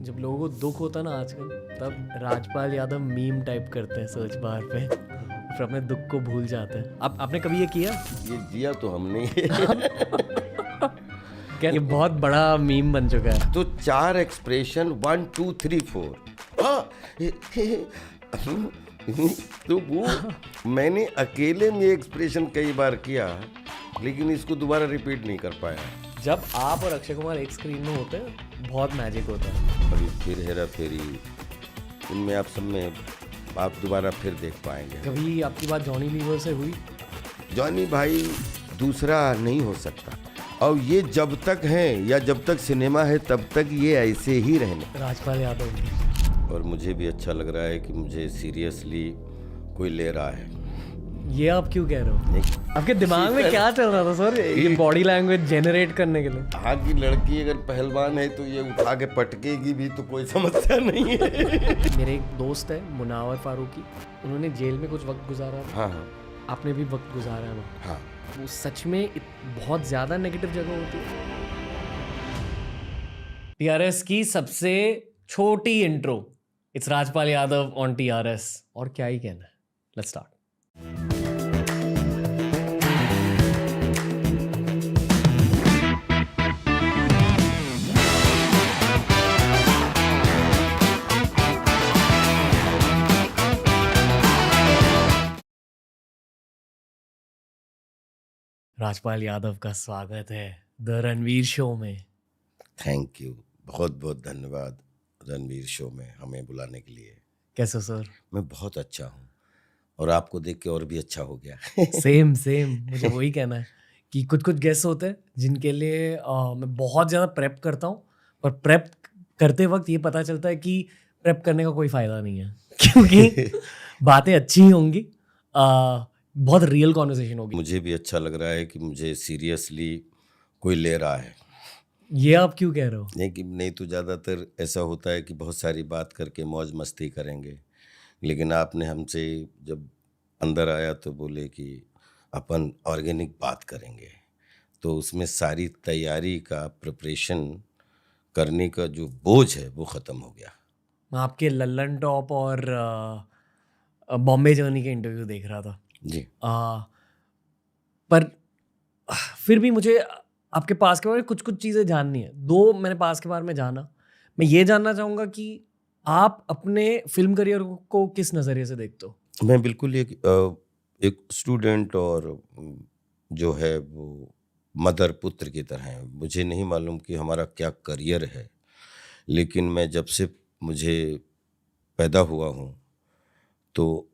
जब लोगों को दुख होता है ना आजकल, तब राजपाल यादव मीम टाइप करते हैं सर्च बार पे, फिर अपने दुख को भूल जाते हैं। आपने कभी ये किया? ये जिया तो हमने क्या ये बहुत बड़ा मीम बन चुका है? तो 4 एक्सप्रेशन 1 2 3 4 हाँ तो वो मैंने अकेले में एक्सप्रेशन कई बार किया, लेकिन इसको दोबारा रिपीट नहीं कर पाया। जब आप और अक्षय कुमार एक स्क्रीन में होते हैं बहुत मैजिक होता है। अभी फिर हेरा फेरी, उनमें आप सब में आप दोबारा फिर देख पाएंगे। कभी आपकी बात जॉनी लीवर से हुई? जॉनी भाई दूसरा नहीं हो सकता, और ये जब तक है या जब तक सिनेमा है तब तक ये ऐसे ही रहने। राजपाल यादव की। और मुझे भी अच्छा लग रहा है कि मुझे सीरियसली कोई ले रहा है। ये आप क्यों कह रहे हो? नहीं, आपके दिमाग में क्या चल रहा था सर ये बॉडी लैंग्वेज जनरेट करने के लिए? आगे लड़की अगर पहलवान है तो ये उठा के पटकेगी भी तो कोई समस्या नहीं है। मेरे एक दोस्त है मुनावर फारूकी, उन्होंने जेल में कुछ वक्त गुजारा था। हाँ हाँ आपने भी वक्त गुजारा है वहाँ? हाँ। वो सच में बहुत ज़्यादा नेगेटिव जगह होती है। टीआरएस की सबसे छोटी intro, it's Rajpal Yadav on TRS. और क्या ही कहना है, लेट्स स्टार्ट। राजपाल यादव का स्वागत है द रणवीर शो में। थैंक यू, बहुत बहुत धन्यवाद रणवीर शो में हमें बुलाने के लिए। कैसे सर? मैं बहुत अच्छा हूँ और आपको देख के और भी अच्छा हो गया। सेम मुझे वही कहना है कि कुछ गेस्ट होते हैं जिनके लिए मैं बहुत ज़्यादा प्रेप करता हूँ, पर प्रेप करते वक्त ये पता चलता है कि प्रेप करने का कोई फ़ायदा नहीं है क्योंकि बातें अच्छी ही होंगी, बहुत रियल कॉन्वर्सेशन होगी। मुझे भी अच्छा लग रहा है कि मुझे सीरियसली कोई ले रहा है। ये आप क्यों कह रहे हो? नहीं तो ज़्यादातर ऐसा होता है कि बहुत सारी बात करके मौज मस्ती करेंगे, लेकिन आपने हमसे जब अंदर आया तो बोले कि अपन ऑर्गेनिक बात करेंगे, तो उसमें सारी तैयारी का प्रिपरेशन करने का जो बोझ है वो ख़त्म हो गया। मैं आपके लल्लन टॉप और बॉम्बे जर्नी के इंटरव्यू देख रहा था जी। पर फिर भी मुझे आपके पास के बारे में कुछ चीज़ें जाननी है। दो मैंने पास के बारे में जाना, मैं ये जानना चाहूँगा कि आप अपने फिल्म करियर को किस नज़रिए से देखते हो? मैं बिल्कुल एक स्टूडेंट और जो है वो मदर पुत्र की तरह है। मुझे नहीं मालूम कि हमारा क्या करियर है, लेकिन मैं जब से मुझे पैदा हुआ हूँ तो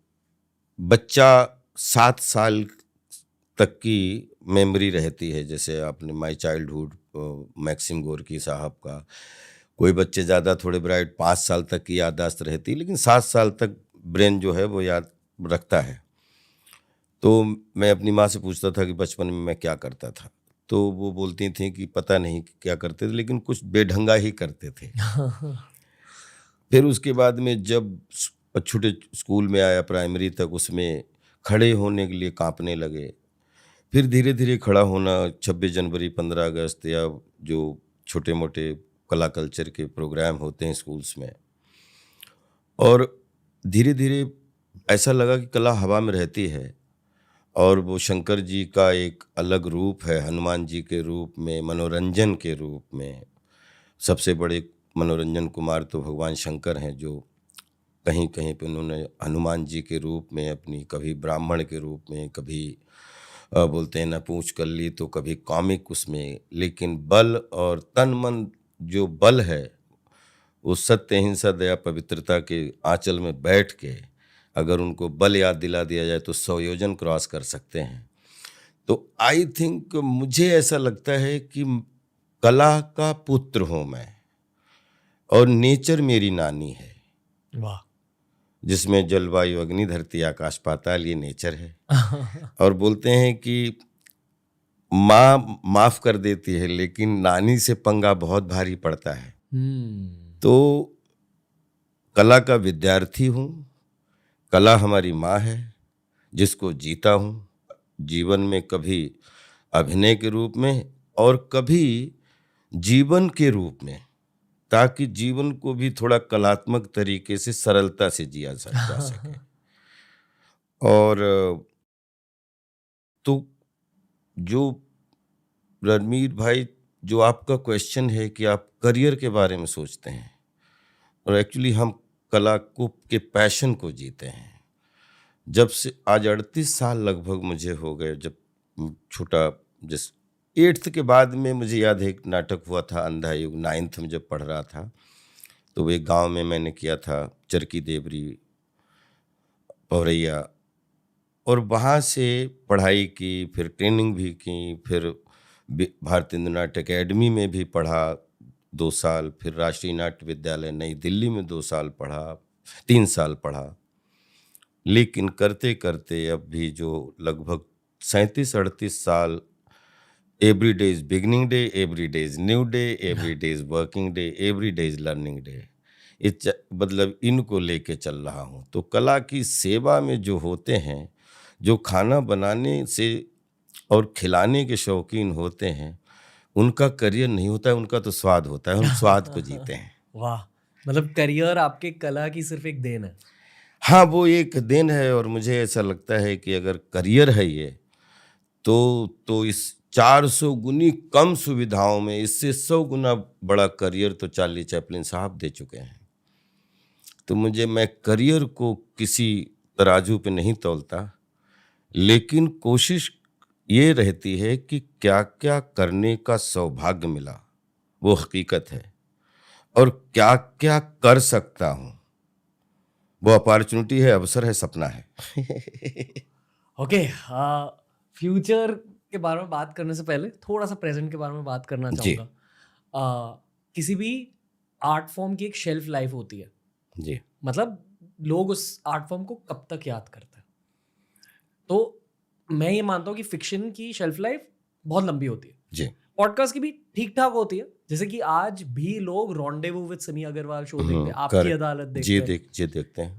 बच्चा 7 साल तक की मेमोरी रहती है। जैसे आपने माय चाइल्डहुड मैक्सिम गोर्की साहब का, कोई बच्चे ज़्यादा थोड़े ब्राइट 5 साल तक की याददाश्त रहती है, लेकिन 7 साल तक ब्रेन जो है वो याद रखता है। तो मैं अपनी माँ से पूछता था कि बचपन में मैं क्या करता था, तो वो बोलती थी कि पता नहीं क्या करते थे, लेकिन कुछ बेढंगा ही करते थे। फिर उसके बाद में जब छोटे स्कूल में आया प्राइमरी तक, उसमें खड़े होने के लिए कांपने लगे। फिर धीरे धीरे खड़ा होना, 26 जनवरी 15 अगस्त या जो छोटे मोटे कला कल्चर के प्रोग्राम होते हैं स्कूल्स में, और धीरे धीरे ऐसा लगा कि कला हवा में रहती है और वो शंकर जी का एक अलग रूप है, हनुमान जी के रूप में, मनोरंजन के रूप में। सबसे बड़े मनोरंजन कुमार तो भगवान शंकर हैं, जो कहीं कहीं पे उन्होंने हनुमान जी के रूप में अपनी, कभी ब्राह्मण के रूप में, कभी बोलते हैं ना पूंछ कर ली, तो कभी कॉमिक उसमें, लेकिन बल और तन मन जो बल है वो सत्य अहिंसा दया पवित्रता के आंचल में बैठ के अगर उनको बल याद दिला दिया जाए तो 100 योजन क्रॉस कर सकते हैं। तो आई थिंक मुझे ऐसा लगता है कि कला का पुत्र हूँ मैं, और नेचर मेरी नानी है। वाह। जिसमें जलवायु अग्नि धरती आकाश पाताल ये नेचर है। और बोलते हैं कि माँ माफ कर देती है, लेकिन नानी से पंगा बहुत भारी पड़ता है। तो कला का विद्यार्थी हूँ, कला हमारी माँ है जिसको जीता हूँ जीवन में, कभी अभिनय के रूप में और कभी जीवन के रूप में। ताकि जीवन को भी थोड़ा कलात्मक तरीके से सरलता से जिया जा सके। और तो जो रणवीर भाई, जो आपका क्वेश्चन है कि आप करियर के बारे में सोचते हैं, और एक्चुअली हम कला को के पैशन को जीते हैं। जब से आज 38 साल लगभग मुझे हो गए, जब छोटा जिस 8th के बाद में मुझे याद है एक नाटक हुआ था अंधा युग, 9th में जब पढ़ रहा था, तो वो एक गांव में मैंने किया था, चरकी देवरी पौरैया, और वहाँ से पढ़ाई की, फिर ट्रेनिंग भी की, फिर भारतीय नाट्य अकेडमी में भी पढ़ा 2 साल, फिर राष्ट्रीय नाट्य विद्यालय नई दिल्ली में 2 साल पढ़ा, 3 साल पढ़ा। लेकिन करते करते अब भी जो लगभग 37-38 साल, every day is beginning day, every day is new day, every day is working day, every day is learning day, मतलब इनको लेके चल रहा हूँ। तो कला की सेवा में जो होते हैं, जो खाना बनाने से और खिलाने के शौकीन होते हैं, उनका करियर नहीं होता है, उनका तो स्वाद होता है, हम स्वाद को जीते हैं। वाह, मतलब करियर आपके कला की सिर्फ एक देन है। हाँ, वो एक देन है, और मुझे ऐसा लगता है कि अगर करियर है ये, तो इस 400 गुनी कम सुविधाओं में इससे 100 गुना बड़ा करियर तो चार्ली चैपलिन साहब दे चुके हैं। तो मैं करियर को किसी तराजू पे नहीं तौलता, लेकिन कोशिश ये रहती है कि क्या क्या करने का सौभाग्य मिला, वो हकीकत है, और क्या क्या कर सकता हूँ, वो अपॉर्चुनिटी है, अवसर है, सपना है। ओके, फ्यूचर के बारे में बात करने से पहले थोड़ा सा प्रेजेंट के बारे में बात करना जी। चाहूँगा। किसी भी आर्ट फॉर्म की एक शेल्फ लाइफ होती है, जी। मतलब लोग उस आर्ट फॉर्म को कब तक याद करते हैं। तो मैं ये मानता हूँ कि फिक्शन की शेल्फ लाइफ बहुत लंबी होती है, जी। पॉडकास्ट की भी ठीक ठाक होती है, जैसे कि आज भी लोग rendezvous with Sunny Agrawal show देखते हैं, आपकी करेक्ट। अदालत जी देखते हैं। देखते हैं।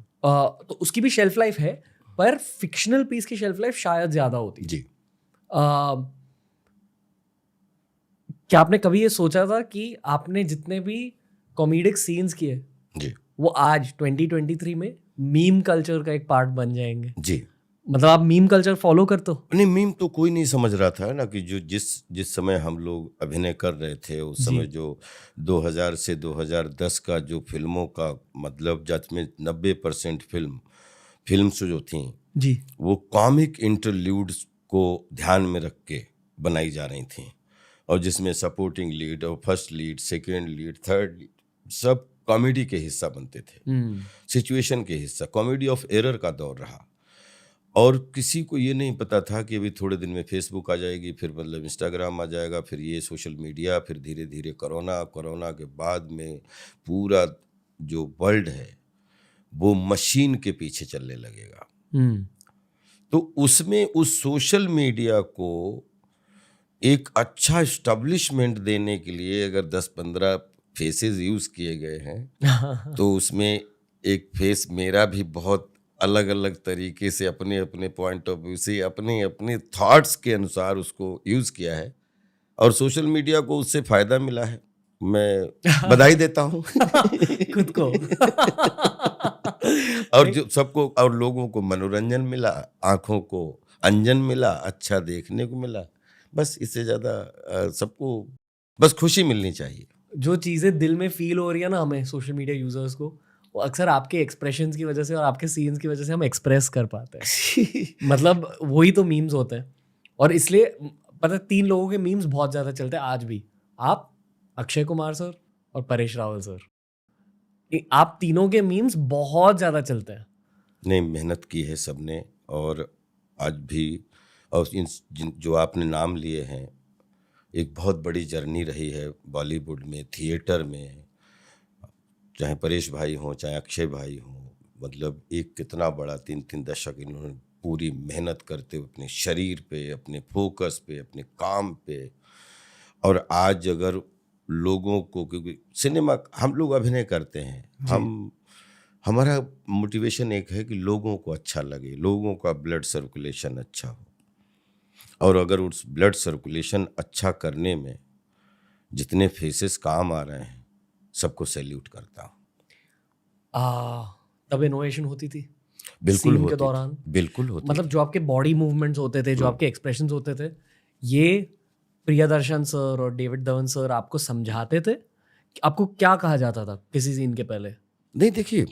तो उसकी भी शेल्फ लाइफ है, पर फिक्शनल पीस की शेल्फ लाइफ शायद ज्यादा होती है। जी। क्या आपने कभी ये सोचा था कि आपने जितने भी कॉमेडिक सीन्स किए, जी। वो आज 2023 में मीम कल्चर का एक पार्ट बन जाएंगे? जी। मतलब आप मीम कल्चर फॉलो करते हो? नहीं, मीम तो कोई नहीं समझ रहा था ना, कि जो जिस समय हम लोग अभिनय कर रहे थे, उस समय जो 2000 से 2010 का जो फिल्मों का मतलब, जिसमें 90% फिल्म्स जो थी जी, वो कॉमिक इंटरल्यूड्स को ध्यान में रख के बनाई जा रही थी, और जिसमें सपोर्टिंग लीड और first lead, second lead, third lead, सब कॉमेडी के हिस्सा बनते थे, सिचुएशन के हिस्सा। कॉमेडी ऑफ एरर का दौर रहा, और किसी को ये नहीं पता था कि अभी थोड़े दिन में फेसबुक आ जाएगी, फिर मतलब इंस्टाग्राम आ जाएगा, फिर ये सोशल मीडिया, फिर धीरे धीरे कोरोना के बाद में पूरा जो वर्ल्ड है वो मशीन के पीछे चलने लगेगा। तो उसमें उस सोशल मीडिया को एक अच्छा एस्टेब्लिशमेंट देने के लिए अगर 10-15 फेसेस यूज़ किए गए हैं, तो उसमें एक फेस मेरा भी बहुत अलग अलग तरीके से अपने अपने पॉइंट ऑफ व्यू से अपने अपने थॉट्स के अनुसार उसको यूज़ किया है, और सोशल मीडिया को उससे फ़ायदा मिला है। मैं बधाई देता हूँ खुद को। और जो सबको, और लोगों को मनोरंजन मिला, आँखों को अंजन मिला, अच्छा देखने को मिला, बस इससे ज़्यादा सबको बस खुशी मिलनी चाहिए। जो चीज़ें दिल में फील हो रही है ना हमें सोशल मीडिया यूजर्स को, वो अक्सर आपके एक्सप्रेशंस की वजह से और आपके सीन्स की वजह से हम एक्सप्रेस कर पाते हैं। मतलब वही तो मीम्स होते हैं, और इसलिए पता है 3 लोगों के मीम्स बहुत ज़्यादा चलते हैं आज भी, आप, अक्षय कुमार सर और परेश रावल सर। आप तीनों के मीम्स बहुत ज़्यादा चलते हैं। नहीं, मेहनत की है सबने, और आज भी, और जो आपने नाम लिए हैं, एक बहुत बड़ी जर्नी रही है बॉलीवुड में, थिएटर में, चाहे परेश भाई हों, चाहे अक्षय भाई हों, मतलब एक कितना बड़ा 3-3 दशक इन्होंने पूरी मेहनत करते हुए अपने शरीर पे, अपने फोकस पे, अपने काम पे। और आज अगर लोगों को, क्योंकि सिनेमा हम लोग अभिनय करते हैं, हमारा मोटिवेशन एक है कि लोगों को अच्छा लगे, लोगों का ब्लड सर्कुलेशन अच्छा हो, और अगर उस ब्लड सर्कुलेशन अच्छा करने में जितने फेसेस काम आ रहे हैं, सबको सैल्यूट करता हूँ। तब इनोवेशन होती थी बिल्कुल सीन के होती थी, दौरान, बिल्कुल होती मतलब थी। जो आपके बॉडी मूवमेंट्स होते थे, जो आपके एक्सप्रेशंस होते थे, ये प्रियदर्शन सर और डेविड धवन सर आपको समझाते थे? आपको क्या कहा जाता था किसी सीन के पहले? नहीं देखिए,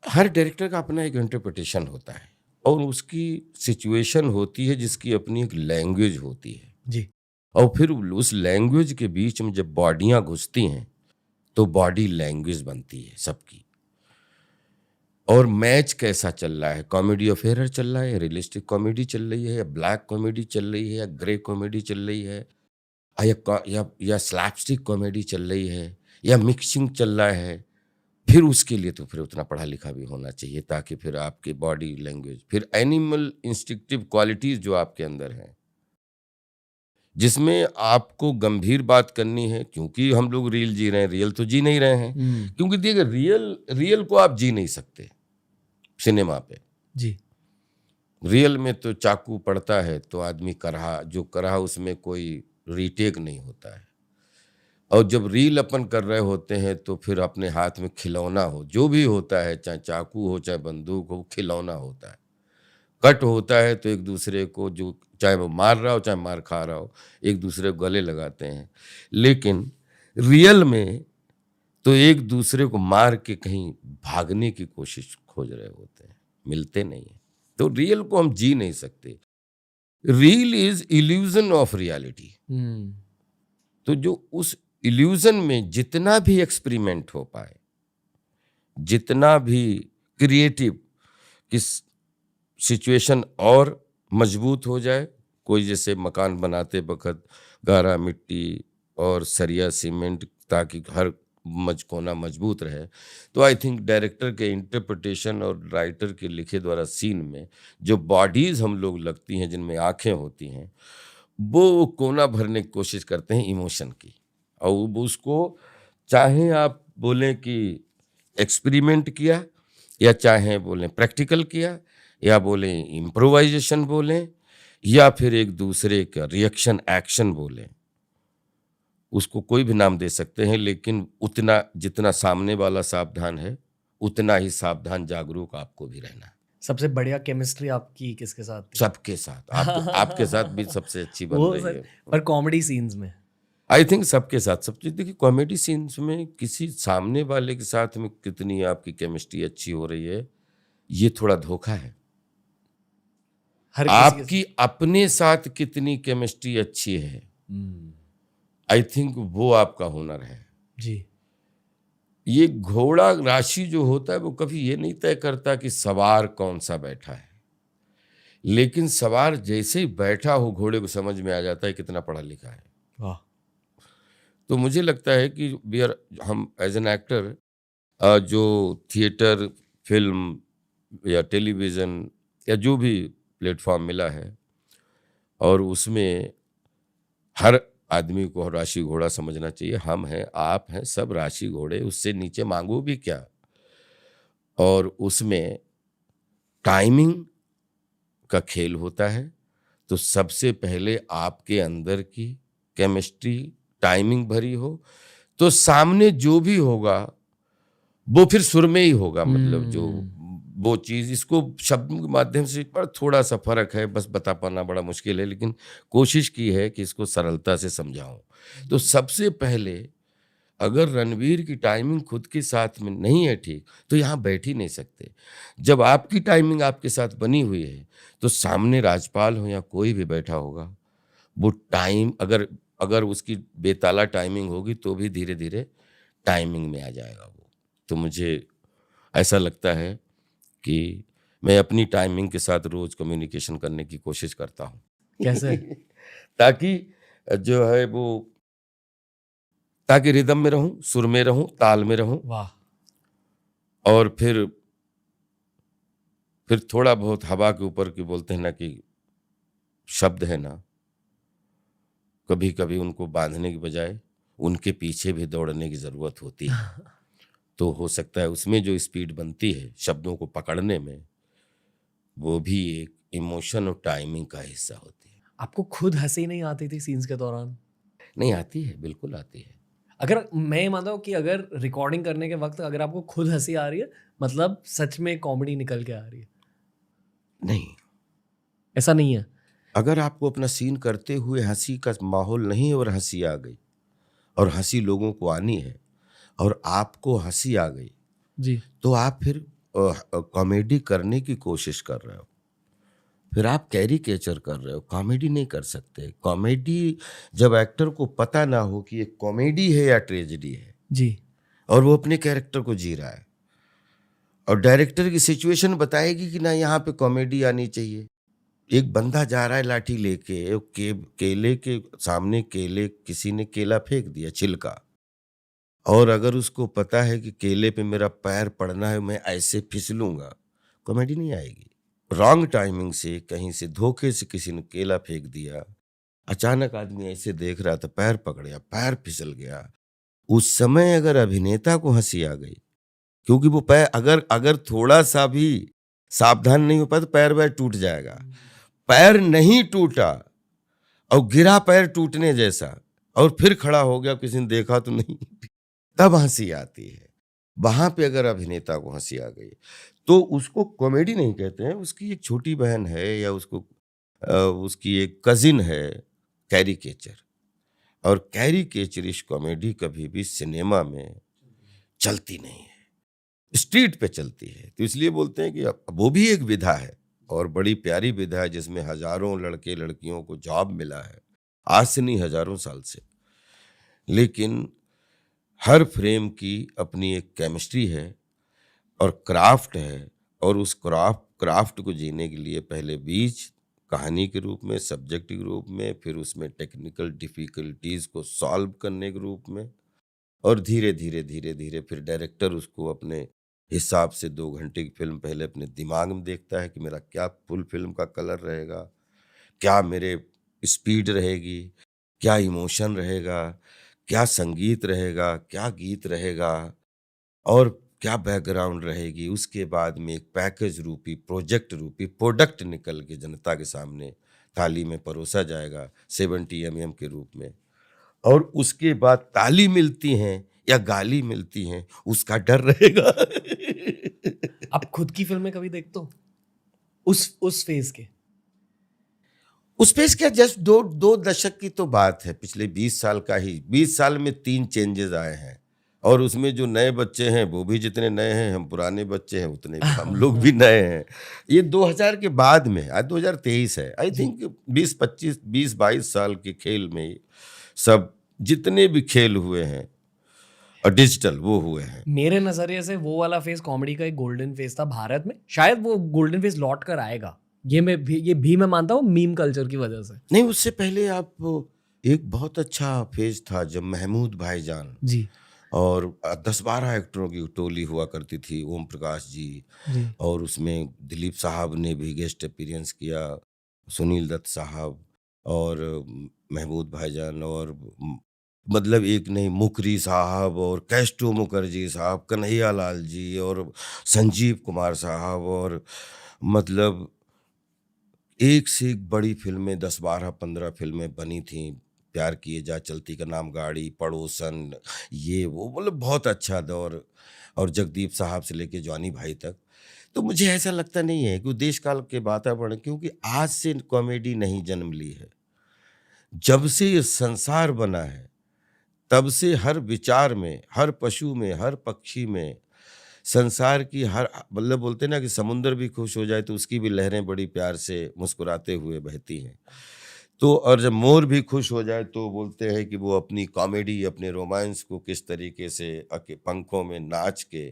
हर डायरेक्टर का अपना एक इंटरप्रिटेशन होता है और उसकी सिचुएशन होती है जिसकी अपनी एक लैंग्वेज होती है, जी। और फिर उस लैंग्वेज के बीच में जब बॉडियां घुसती हैं तो बॉडी लैंग्वेज बनती है सबकी। और मैच कैसा चल रहा है, कॉमेडी ऑफ एरर चल रहा है या रियलिस्टिक कॉमेडी चल रही है या ब्लैक कॉमेडी चल रही है या ग्रे कॉमेडी चल रही है या स्लैपस्टिक कॉमेडी चल रही है या मिक्सिंग चल रहा है, फिर उसके लिए तो फिर उतना पढ़ा लिखा भी होना चाहिए ताकि फिर आपकी बॉडी लैंग्वेज, फिर एनिमल इंस्टिंक्टिव क्वालिटीज जो आपके अंदर हैं, जिसमें आपको गंभीर बात करनी है, क्योंकि हम लोग रियल जी रहे हैं, रियल तो जी नहीं रहे हैं। क्योंकि देखिए, रियल को आप जी नहीं सकते सिनेमा पे। जी। रियल में तो चाकू पड़ता है तो आदमी करहा उसमें कोई रीटेक नहीं होता है, और जब रील अपन कर रहे होते हैं तो फिर अपने हाथ में खिलौना हो, जो भी होता है, चाहे चाकू हो चाहे बंदूक हो, खिलौना होता है। कट होता है तो एक दूसरे को, जो चाहे वो मार रहा हो चाहे मार खा रहा हो, एक दूसरे को गले लगाते हैं। लेकिन रियल में तो एक दूसरे को मार के कहीं भागने की कोशिश खोज रहे होते हैं, मिलते नहीं है। तो रियल को हम जी नहीं सकते। Real is illusion of reality. तो जो उस इल्यूजन में जितना भी एक्सपेरिमेंट हो पाए, जितना भी क्रिएटिव, किस सिचुएशन और मजबूत हो जाए, कोई जैसे मकान बनाते वक्त गारा मिट्टी और सरिया सीमेंट ताकि हर कोना मजबूत रहे, तो आई थिंक डायरेक्टर के इंटरप्रिटेशन और राइटर के लिखे द्वारा सीन में जो बॉडीज हम लोग लगती हैं, जिनमें आंखें होती हैं, वो कोना भरने की कोशिश करते हैं इमोशन की। और वो उसको चाहे आप बोलें कि एक्सपेरिमेंट किया, या चाहे बोलें प्रैक्टिकल किया, या बोलें इम्प्रोवाइजेशन बोलें, या फिर एक दूसरे का रिएक्शन एक्शन बोलें, उसको कोई भी नाम दे सकते हैं, लेकिन उतना जितना सामने वाला सावधान है, उतना ही सावधान जागरूक आपको भी रहना है। सबसे बढ़िया केमिस्ट्री आपकी किसके साथ थी? सबके साथ। आपके साथ भी सबसे अच्छी बन रही है। पर कॉमेडी सीन्स में आई थिंक सबके साथ सब चीज। देखिए, कॉमेडी सीन्स में किसी सामने वाले के साथ में कितनी आपकी केमिस्ट्री अच्छी हो रही है, ये थोड़ा धोखा है। हर किसी आपकी अपने साथ कितनी केमिस्ट्री अच्छी है, आई थिंक वो आपका हुनर है। जी। ये घोड़ा राशि जो होता है वो कभी ये नहीं तय करता कि सवार कौन सा बैठा है, लेकिन सवार जैसे ही बैठा हो घोड़े को समझ में आ जाता है कितना पढ़ा लिखा है। वाह। तो मुझे लगता है कि हम एज एन एक्टर, जो थिएटर, फिल्म या टेलीविज़न या जो भी प्लेटफॉर्म मिला है, और उसमें हर आदमी को राशि घोड़ा समझना चाहिए। हम हैं, आप हैं, सब राशि घोड़े, उससे नीचे मांगू भी क्या। और उसमें टाइमिंग का खेल होता है, तो सबसे पहले आपके अंदर की केमिस्ट्री टाइमिंग भरी हो, तो सामने जो भी होगा वो फिर सुर में ही होगा। मतलब जो वो चीज़, इसको शब्द के माध्यम से पर थोड़ा सा फर्क है, बस बता पाना बड़ा मुश्किल है, लेकिन कोशिश की है कि इसको सरलता से समझाऊं। तो सबसे पहले अगर रणवीर की टाइमिंग खुद के साथ में नहीं है ठीक, तो यहाँ बैठ ही नहीं सकते। जब आपकी टाइमिंग आपके साथ बनी हुई है, तो सामने राजपाल हो या कोई भी बैठा होगा, वो टाइम अगर उसकी बेताला टाइमिंग होगी तो भी धीरे धीरे टाइमिंग में आ जाएगा वो। तो मुझे ऐसा लगता है कि मैं अपनी टाइमिंग के साथ रोज कम्युनिकेशन करने की कोशिश करता हूँ। कैसे? ताकि जो है वो, ताकि रिदम में रहूं, सुर में रहूं, ताल में रहूं। वाह। और फिर थोड़ा बहुत हवा के ऊपर की बोलते हैं ना कि शब्द है ना, कभी कभी उनको बांधने की बजाय उनके पीछे भी दौड़ने की जरूरत होती है। तो हो सकता है उसमें जो स्पीड बनती है शब्दों को पकड़ने में, वो भी एक इमोशन और टाइमिंग का हिस्सा होती है। आपको खुद हंसी नहीं आती थी सीन्स के दौरान? नहीं आती है, बिल्कुल आती है। अगर मैं ये मानता हूँ कि अगर रिकॉर्डिंग करने के वक्त अगर आपको खुद हंसी आ रही है, मतलब सच में कॉमेडी निकल के आ रही है। नहीं, ऐसा नहीं है। अगर आपको अपना सीन करते हुए हंसी का माहौल नहीं और हंसी आ गई और हंसी लोगों को आनी है और आपको हंसी आ गई, जी। तो आप फिर कॉमेडी करने की कोशिश कर रहे हो, फिर आप कैरिकेचर कर रहे हो, कॉमेडी नहीं कर सकते। कॉमेडी जब एक्टर को पता ना हो कि ये कॉमेडी है या ट्रेजेडी है जी। और वो अपने कैरेक्टर को जी रहा है और डायरेक्टर की सिचुएशन बताएगी कि ना यहाँ पे कॉमेडी आनी चाहिए। एक बंदा जा रहा है लाठी लेके, केले के सामने किसी ने केला फेंक दिया, छिलका, और अगर उसको पता है कि केले पे मेरा पैर पड़ना है, मैं ऐसे फिसलूंगा, कॉमेडी नहीं आएगी। रॉन्ग टाइमिंग से, कहीं से धोखे से किसी ने केला फेंक दिया, अचानक आदमी ऐसे देख रहा था, पैर पकड़ गया, पैर फिसल गया, उस समय अगर अभिनेता को हंसी आ गई, क्योंकि वो पैर अगर अगर थोड़ा सा भी सावधान नहीं हो पाया तो पैर वैर टूट जाएगा। पैर नहीं टूटा और गिरा पैर टूटने जैसा और फिर खड़ा हो गया, किसी ने देखा तो नहीं, तब हंसी आती है। वहां पे अगर अभिनेता को हंसी आ गई तो उसको कॉमेडी नहीं कहते हैं, उसकी एक छोटी बहन है या उसकी एक कजिन है, कैरिकेचर। और कैरिकेचरिश कॉमेडी कभी भी सिनेमा में चलती नहीं है, स्ट्रीट पे चलती है। तो इसलिए बोलते हैं कि वो भी एक विधा है और बड़ी प्यारी विधा है, जिसमें हजारों लड़के लड़कियों को जॉब मिला है, आज से नहीं हजारों साल से। लेकिन हर फ्रेम की अपनी एक केमिस्ट्री है और क्राफ्ट है, और उस क्राफ्ट को जीने के लिए पहले बीच कहानी के रूप में, सब्जेक्ट के रूप में, फिर उसमें टेक्निकल डिफिकल्टीज को सॉल्व करने के रूप में, और धीरे धीरे धीरे धीरे फिर डायरेक्टर उसको अपने हिसाब से 2 घंटे की फिल्म पहले अपने दिमाग में देखता है कि मेरा क्या फुल फिल्म का कलर रहेगा, क्या मेरे स्पीड रहेगी, क्या इमोशन रहेगा, क्या संगीत रहेगा, क्या गीत रहेगा, और क्या बैकग्राउंड रहेगी। उसके बाद में एक पैकेज रूपी, प्रोजेक्ट रूपी प्रोडक्ट निकल के जनता के सामने थाली में परोसा जाएगा 70 mm के रूप में, और उसके बाद ताली मिलती हैं या गाली मिलती हैं, उसका डर रहेगा। आप खुद की फिल्में कभी देखते हो उस फेज के? उस पे क्या, जस्ट दो दशक की तो बात है, पिछले 20 साल का ही, 20 साल में 3 चेंजेस आए हैं, और उसमें जो नए बच्चे हैं वो भी जितने नए हैं, हम पुराने बच्चे हैं उतने हम लोग भी नए हैं। ये 2000 के बाद में, आज 2023 है, आई थिंक 20-22 साल के खेल में सब जितने भी खेल हुए हैं और डिजिटल वो हुए हैं। मेरे नजरिए से वो वाला फेज कॉमेडी का एक गोल्डन फेज था भारत में, शायद वो गोल्डन फेज लौट कर आएगा, ये भी मैं मानता हूँ मीम कल्चर की वजह से। नहीं, उससे पहले आप एक बहुत अच्छा फेज था जब महमूद भाईजान जी। और 10-12 एक्टरों की टोली हुआ करती थी, ओम प्रकाश जी, जी। और उसमें दिलीप साहब ने भी गेस्ट अपीयरेंस किया, सुनील दत्त साहब और महमूद भाईजान, और मतलब एक नहीं, मुकरी साहब और कैस्टो मुखर्जी साहब, कन्हैया लाल जी और संजीव कुमार साहब, और मतलब एक से एक बड़ी फिल्में, 10-12-15 फिल्में बनी थीं। प्यार किए जा, चलती का नाम गाड़ी, पड़ोसन, ये वो, मतलब बहुत अच्छा दौर, और जगदीप साहब से लेके जॉनी भाई तक। तो मुझे ऐसा लगता नहीं है कि देश काल के वातावरण, क्योंकि आज से कॉमेडी नहीं जन्म ली है, जब से ये संसार बना है तब से हर विचार में, हर पशु में, हर पक्षी में, संसार की हर, मतलब बोलते हैं ना कि समुंदर भी खुश हो जाए तो उसकी भी लहरें बड़ी प्यार से मुस्कुराते हुए बहती हैं। तो और जब मोर भी खुश हो जाए तो बोलते हैं कि वो अपनी कॉमेडी, अपने रोमांस को किस तरीके से पंखों में नाच के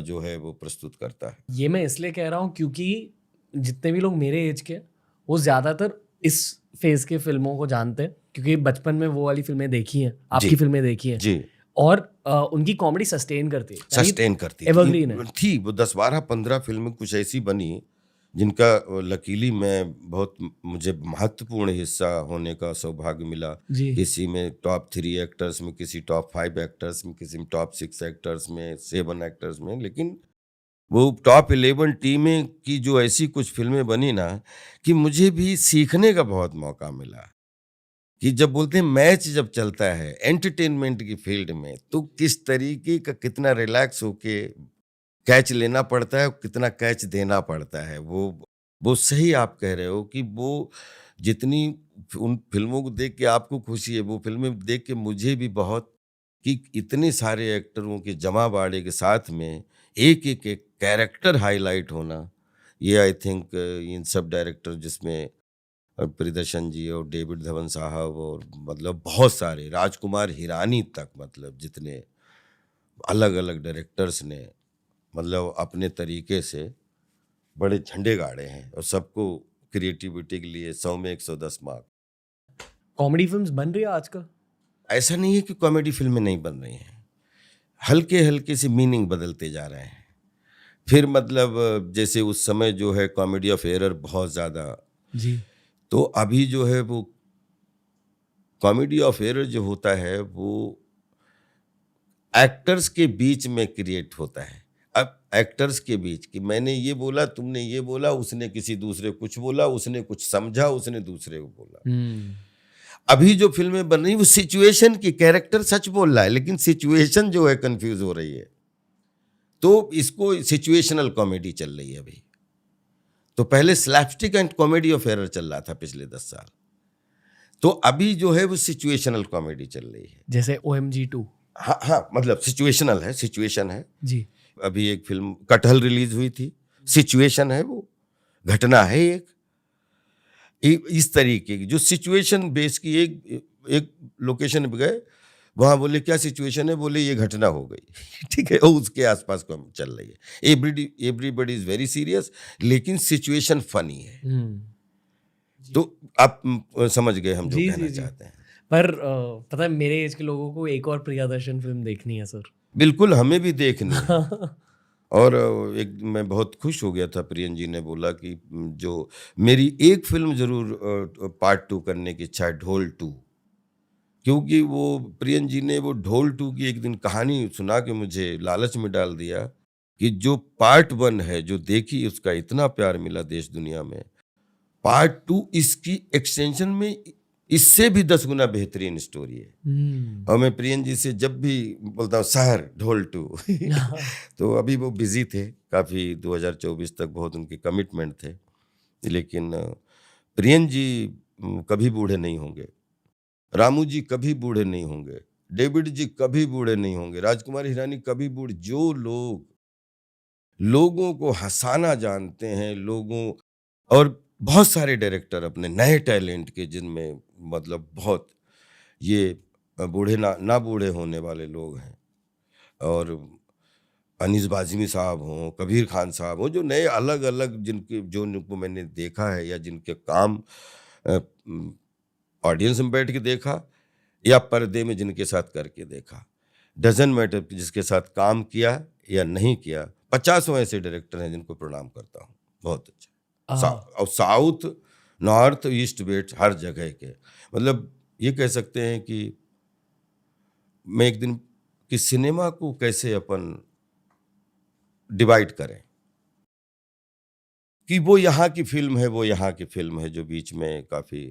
जो है वो प्रस्तुत करता है। ये मैं इसलिए कह रहा हूँ क्योंकि जितने भी लोग मेरे एज के हैं, वो ज्यादातर इस फेज के फिल्मों को जानते हैं, क्योंकि बचपन में वो वाली फिल्में देखी हैं, आपकी फिल्में देखी हैं जी, और उनकी कॉमेडी सस्टेन करती है, सस्टेन करती एवरग्रीन है। थी। वो 10-12-15 फिल्में कुछ ऐसी बनी जिनका लकीली मैं बहुत, मुझे महत्वपूर्ण हिस्सा होने का सौभाग्य मिला। जी। किसी में टॉप 3 एक्टर्स में, किसी टॉप 5 एक्टर्स में, किसी में टॉप 6 एक्टर्स में, 7 एक्टर्स में, लेकिन वो टॉप 11 टीमें की जो ऐसी कुछ फिल्में बनी ना, कि मुझे भी सीखने का बहुत मौका मिला। कि जब बोलते हैं मैच जब चलता है एंटरटेनमेंट की फील्ड में, तो किस तरीके का कितना रिलैक्स होके कैच लेना पड़ता है, कितना कैच देना पड़ता है। वो सही आप कह रहे हो कि वो जितनी उन फ़िल्मों को देख के आपको खुशी है, वो फ़िल्में देख के मुझे भी बहुत, कि इतने सारे एक्टरों के जमावड़े के साथ में एक कैरेक्टर हाइलाइट होना, ये आई थिंक इन सब डायरेक्टर जिसमें प्रियदर्शन जी और डेविड धवन साहब और मतलब बहुत सारे राजकुमार हिरानी तक, मतलब जितने अलग-अलग डायरेक्टर्स ने मतलब अपने तरीके से बड़े झंडे गाड़े हैं और सबको क्रिएटिविटी के लिए 100 में 110 मार्क। कॉमेडी फिल्म्स बन रही है आजकल? ऐसा नहीं है कि कॉमेडी फिल्में नहीं बन रही हैं, हल्के-हल्के से मीनिंग बदलते जा रहे हैं। फिर मतलब जैसे उस समय जो है कॉमेडी ऑफ एरर बहुत ज़्यादा, जी। तो अभी जो है वो कॉमेडी ऑफ एरर जो होता है वो एक्टर्स के बीच में क्रिएट होता है। अब एक्टर्स के बीच कि मैंने ये बोला, तुमने ये बोला, उसने किसी दूसरे को कुछ बोला, उसने कुछ समझा, उसने दूसरे को बोला। हम्म। अभी जो फिल्में बन रही वो सिचुएशन की, कैरेक्टर सच बोल रहा है लेकिन सिचुएशन जो है कंफ्यूज हो रही है, तो इसको सिचुएशनल कॉमेडी चल रही है अभी। तो पहले slapstick and comedy of error चल रहा था पिछले 10 साल, तो अभी जो है वो सिचुएशनल कॉमेडी चल रही है। जैसे OMG 2। हाँ हाँ, मतलब सिचुएशनल है, सिचुएशन है। जी। अभी एक फिल्म कटहल रिलीज हुई थी, सिचुएशन है वो, घटना है एक। इस तरीके की जो सिचुएशन बेस की, एक एक लोकेशन पे गए, वहां बोले क्या सिचुएशन है, बोले ये घटना हो गई ठीक है, और उसके आसपास कम चल रही है। एवरीबडी इज वेरी सीरियस, लेकिन सिचुएशन फनी है। तो आप समझ गए हम जो जी, कहना जी, जी। चाहते हैं। पर पता है मेरे एज के लोगों को एक और प्रियदर्शन फिल्म देखनी है सर। बिल्कुल, हमें भी देखनी है। और एक मैं बहुत खुश हो गया था, प्रियन जी ने बोला कि जो मेरी एक फिल्म जरूर पार्ट 2 करने की इच्छा है, ढोल 2, क्योंकि वो प्रियन जी ने वो ढोल 2 की एक दिन कहानी सुना के मुझे लालच में डाल दिया कि जो पार्ट 1 है जो देखी उसका इतना प्यार मिला देश दुनिया में, पार्ट 2 इसकी एक्सटेंशन में इससे भी 10 गुना बेहतरीन स्टोरी है। और मैं प्रियन जी से जब भी बोलता हूँ सर ढोल 2 तो अभी वो बिजी थे काफ़ी, 2024 तक बहुत उनके कमिटमेंट थे, लेकिन प्रियन जी कभी बूढ़े नहीं होंगे, रामू जी कभी बूढ़े नहीं होंगे, डेविड जी कभी बूढ़े नहीं होंगे, राजकुमार हिरानी कभी बूढ़े। जो लोगों को हंसाना जानते हैं, लोगों, और बहुत सारे डायरेक्टर अपने नए टैलेंट के जिनमें मतलब बहुत ये बूढ़े ना बूढ़े होने वाले लोग हैं, और अनीस बाज़मी साहब हों, कबीर खान साहब हों, जो नए अलग अलग जिनको मैंने देखा है या जिनके काम ऑडियंस में बैठ के देखा या पर्दे में जिनके साथ करके देखा, डजन मैटर जिसके साथ काम किया या नहीं किया, 50 ऐसे डायरेक्टर हैं जिनको प्रणाम करता हूँ। बहुत अच्छा। और साउथ, नॉर्थ, ईस्ट, वेस्ट हर जगह के, मतलब ये कह सकते हैं कि मैं एक दिन कि सिनेमा को कैसे अपन डिवाइड करें, कि वो यहाँ की फिल्म है, वो यहाँ की फिल्म है, जो बीच में काफ़ी,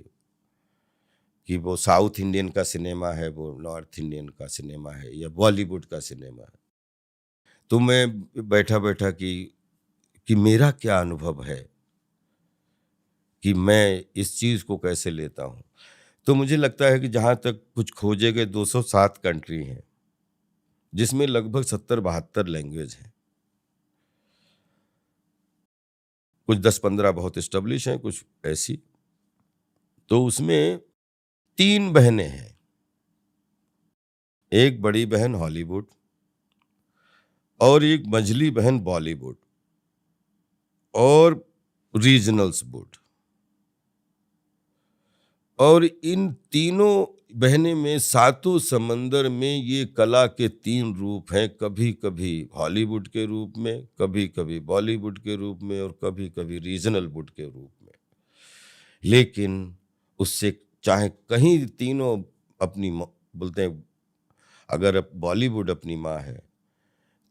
कि वो साउथ इंडियन का सिनेमा है, वो नॉर्थ इंडियन का सिनेमा है, या बॉलीवुड का सिनेमा है। तो मैं बैठा बैठा कि मेरा क्या अनुभव है, कि मैं इस चीज़ को कैसे लेता हूँ। तो मुझे लगता है कि जहाँ तक कुछ खोजे गए 207 कंट्री हैं, जिसमें लगभग 70-72 लैंग्वेज हैं। कुछ 10-15 बहुत एस्टेब्लिश हैं, कुछ ऐसी। तो उसमें 3 बहनें हैं, एक बड़ी बहन हॉलीवुड और एक मझली बहन बॉलीवुड और रीजनल्स वुड। और इन तीनों बहनें में सातों समंदर में ये कला के 3 रूप हैं, कभी कभी हॉलीवुड के रूप में, कभी कभी बॉलीवुड के रूप में, और कभी कभी रीजनल वुड के रूप में। लेकिन उससे चाहे कहीं तीनों अपनी बोलते हैं, अगर बॉलीवुड अपनी माँ है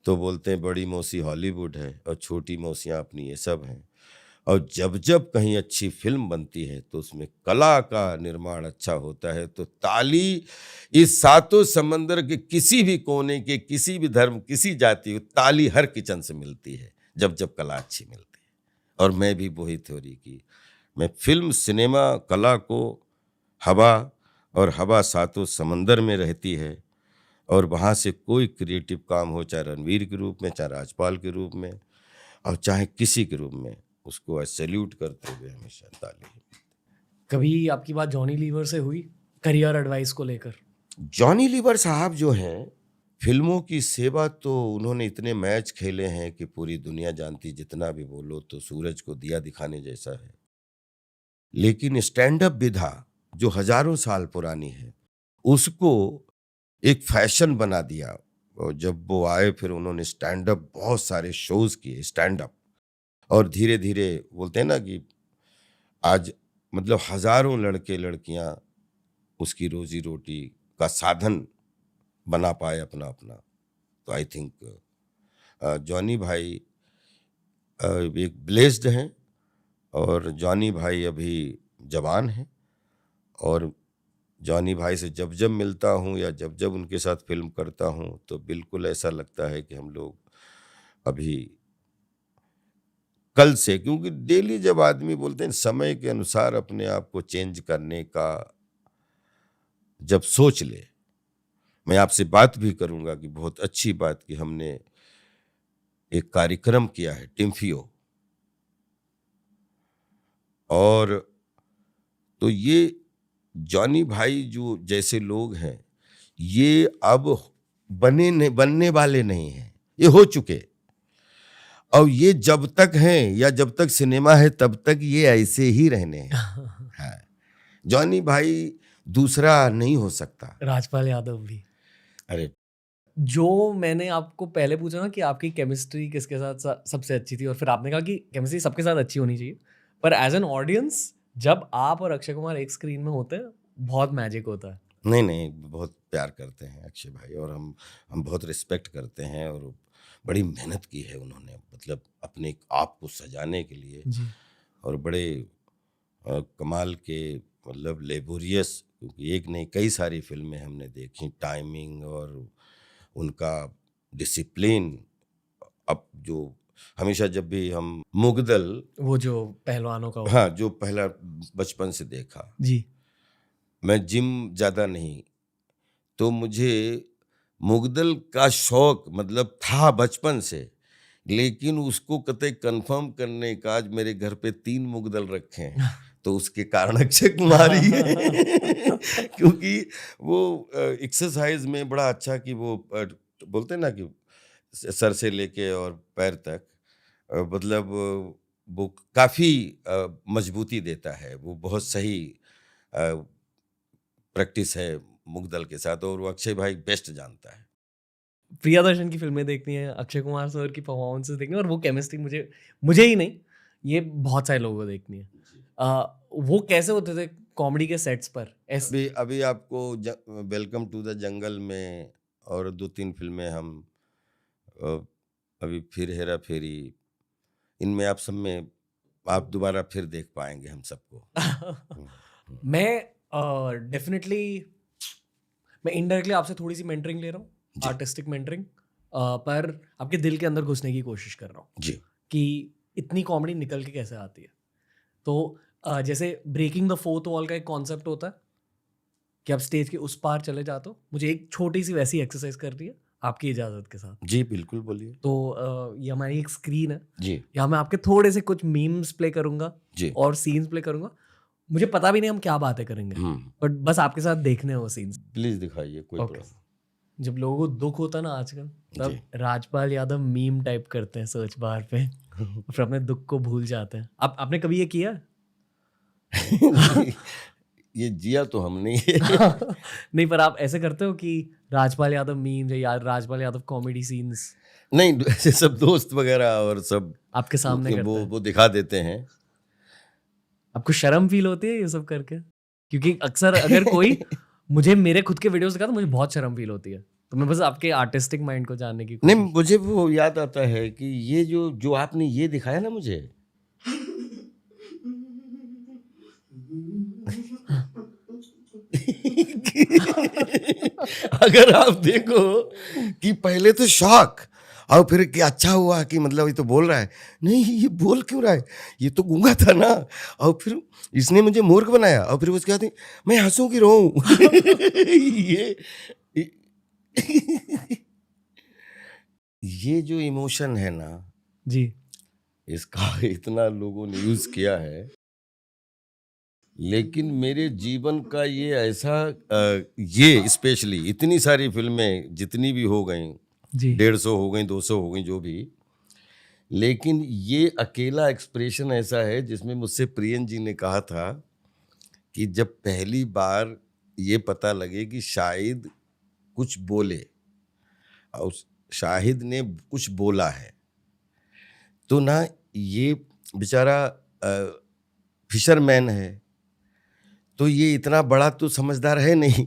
तो बोलते हैं बड़ी मौसी हॉलीवुड है और छोटी मौसियाँ अपनी ये सब हैं। और जब जब कहीं अच्छी फिल्म बनती है तो उसमें कला का निर्माण अच्छा होता है, तो ताली इस सातों समंदर के किसी भी कोने के, किसी भी धर्म, किसी जाति को ताली हर किचन से मिलती है जब जब कला अच्छी मिलती है। और मैं भी वही थ्योरी की, मैं फिल्म सिनेमा कला को हवा, और हवा सातों समंदर में रहती है, और वहाँ से कोई क्रिएटिव काम हो, चाहे रणवीर के रूप में, चाहे राजपाल के रूप में, और चाहे किसी के रूप में, उसको सैल्यूट करते हुए हमेशा ताली। कभी आपकी बात जॉनी लीवर से हुई करियर एडवाइस को लेकर? जॉनी लीवर साहब जो हैं, फिल्मों की सेवा तो उन्होंने इतने मैच खेले हैं कि पूरी दुनिया जानती, जितना भी बोलो तो सूरज को दिया दिखाने जैसा है। लेकिन स्टैंड अप विधा जो हजारों साल पुरानी है, उसको एक फैशन बना दिया। और जब वो आए फिर उन्होंने स्टैंड अप, बहुत सारे शोज किए स्टैंड अप, और धीरे धीरे बोलते हैं ना कि आज मतलब हजारों लड़के लड़कियां उसकी रोजी रोटी का साधन बना पाए अपना अपना। तो आई थिंक जॉनी भाई एक ब्लेस्ड हैं, और जॉनी भाई अभी जवान हैं, और जॉनी भाई से जब जब मिलता हूँ या जब जब उनके साथ फिल्म करता हूँ तो बिल्कुल ऐसा लगता है कि हम लोग अभी कल से, क्योंकि डेली जब आदमी बोलते हैं समय के अनुसार अपने आप को चेंज करने का जब सोच ले, मैं आपसे बात भी करूंगा कि बहुत अच्छी बात कि हमने एक कार्यक्रम किया है टिम्फियो, और तो ये जॉनी भाई जो जैसे लोग हैं, ये अब बनने वाले नहीं हैं, ये हो चुके। और ये जब तक हैं या जब तक सिनेमा है तब तक ये ऐसे ही रहने हैं। हाँ, जॉनी भाई दूसरा नहीं हो सकता। राजपाल यादव भी। अरे जो मैंने आपको पहले पूछा ना कि आपकी केमिस्ट्री किसके साथ सबसे अच्छी थी, और फिर आपने कहा कि केमिस्ट्री सबके साथ अच्छी होनी चाहिए, पर एज एन ऑडियंस जब आप और अक्षय कुमार एक स्क्रीन में होते हैं बहुत मैजिक होता है। नहीं नहीं, बहुत प्यार करते हैं अक्षय भाई, और हम बहुत रिस्पेक्ट करते हैं, और बड़ी मेहनत की है उन्होंने, मतलब अपने आप को सजाने के लिए जी। और बड़े कमाल के, मतलब लेबोरियस, क्योंकि एक नहीं कई सारी फिल्में हमने देखी, टाइमिंग और उनका डिसिप्लिन। अब जो हमेशा जब भी हम मुगदल, वो जो पहलवानों का हाँ, जो पहला बचपन से देखा, जी। मैं जिम ज़्यादा नहीं, तो मुझे मुगदल का शौक मतलब था बचपन से, लेकिन उसको कतई कंफर्म करने का, आज मेरे घर पे 3 मुगदल रखे हैं तो उसके कारण अक्षय कुमार ही है। क्योंकि वो एक्सरसाइज में बड़ा अच्छा, कि वो बोलते हैं ना कि सर से लेके और पैर तक, मतलब वो काफ़ी मजबूती देता है, वो बहुत सही प्रैक्टिस है मुगदल के साथ, और वो अक्षय भाई बेस्ट जानता है। प्रियदर्शन की फिल्में देखनी है, अक्षय कुमार सर की परफॉर्मेंसेस देखनी है, और वो केमिस्ट्री मुझे ही नहीं, ये बहुत सारे लोगों को देखनी है। वो कैसे होते थे कॉमेडी के सेट्स पर? अभी आपको वेलकम टू द जंगल में और 2-3 फिल्में हम अ, अभी फिर हेरा फेरी, इनमें आप सब में आप दोबारा फिर देख पाएंगे हम सबको। मैं डेफिनेटली मैं इनडायरेक्टली आपसे थोड़ी सी मेंटरिंग ले रहा हूँ, जी। आर्टिस्टिक मेंटरिंग, पर आपके दिल के अंदर घुसने की कोशिश कर रहा हूँ जी। कि इतनी कॉमेडी निकल के कैसे आती है। तो जैसे ब्रेकिंग द फोर्थ वॉल का एक कॉन्सेप्ट होता है कि आप स्टेज के उस पार चले जाते हो, मुझे एक छोटी सी वैसी एक्सरसाइज करनी है आपकी इजाज़त के साथ। जी बिल्कुल, बोलिए। तो ये हमारी एक स्क्रीन है, जी। यहाँ मैं आपके थोड़े से कुछ मीम्स प्ले करूँगा जी। और सीन्स प्ले करूँगा। मुझे पता भी नहीं हम क्या बातें करेंगे, बट बस आपके साथ देखने हैं वो सीन्स। प्लीज दिखाइए, कोई Okay. प्रॉब्लम। जब लोगों को दुख होता है ना आजकल, तब जी। राजपाल यादव मीम टाइप करते हैं सर्च बार पे और फिर अपने दुख को भूल जाते हैं। आपने कभी ये किया? ये जिया तो हमने नहीं, पर आप ऐसे करते हो कि राजपाल यादव मीम या राजपाल यादव कॉमेडी सीन्स नहीं, ऐसे सब दोस्त वगैरह और सब आपके सामने करते हैं? वो दिखा देते हैं। आपको शर्म फील होती है ये सब करके? क्योंकि अक्सर अगर कोई मुझे मेरे खुद के वीडियोस दिखा तो मुझे बहुत शर्म फील होती है, तो मैं बस आपके आर्टिस्टिक माइंड को जानने की नहीं, मुझे वो याद आता है कि ये जो आपने ये दिखाया ना मुझे, अगर आप देखो कि पहले तो शॉक, और फिर कि अच्छा हुआ कि मतलब ये तो बोल रहा है, नहीं ये बोल क्यों रहा है, ये तो गूंगा था ना, और फिर इसने मुझे मूर्ख बनाया, और फिर उसके बाद मैं हंसूं कि रोऊं। ये ये जो इमोशन है ना, जी, इसका इतना लोगों ने यूज किया है, लेकिन मेरे जीवन का ये ऐसा ये स्पेशली इतनी सारी फिल्में जितनी भी हो गई, जी, 150 हो गई, 200 हो गई, जो भी, लेकिन ये अकेला एक्सप्रेशन ऐसा है जिसमें मुझसे प्रियन जी ने कहा था कि जब पहली बार ये पता लगे कि शाहिद कुछ बोले, और शाहिद ने कुछ बोला है, तो ना ये बेचारा फिशरमैन है, तो ये इतना बड़ा तो समझदार है नहीं,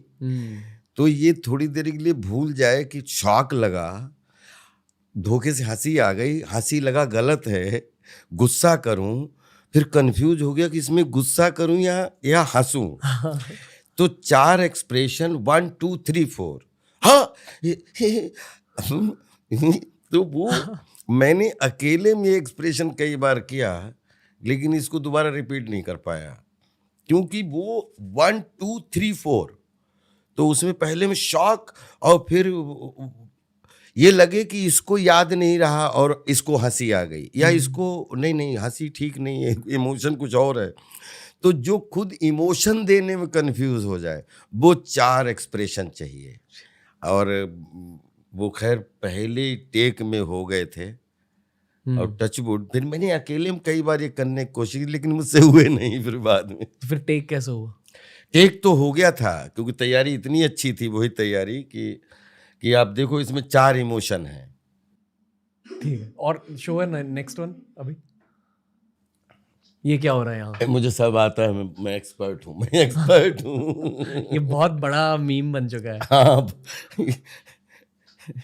तो ये थोड़ी देर के लिए भूल जाए कि शॉक लगा, धोखे से हंसी आ गई, हंसी लगा गलत है, गुस्सा करूं, फिर कंफ्यूज हो गया कि इसमें गुस्सा करूं या हंसूं। तो 4 एक्सप्रेशन 1 2 3 4, हाँ। तो वो मैंने अकेले में एक्सप्रेशन कई बार किया, लेकिन इसको दोबारा रिपीट नहीं कर पाया, क्योंकि वो 1 2 3 4, तो उसमें पहले में शॉक, और फिर ये लगे कि इसको याद नहीं रहा और इसको हंसी आ गई, या इसको नहीं हंसी ठीक नहीं है, इमोशन कुछ और है, तो जो खुद इमोशन देने में कंफ्यूज हो जाए, वो 4 एक्सप्रेशन चाहिए। और वो खैर पहले टेक में हो गए थे, और टचवुड फिर मैंने अकेले में कई बार ये करने की कोशिश की, लेकिन मुझसे हुए नहीं फिर बाद में। तो फिर टेक कैसे हुआ? टेक तो हो गया था, क्योंकि तैयारी इतनी अच्छी थी, वही तैयारी कि आप देखो इसमें 4 इमोशन हैं। ठीक है, और शो है नेक्स्ट वन अभी? ये क्या हो रहा है यहाँ? मुझे सब आता है, मैं एक्सपर्ट हूँ, मैं एक्सपर्ट हूँ। ये बहुत बड़ा मीम बन चुका है। हाँ।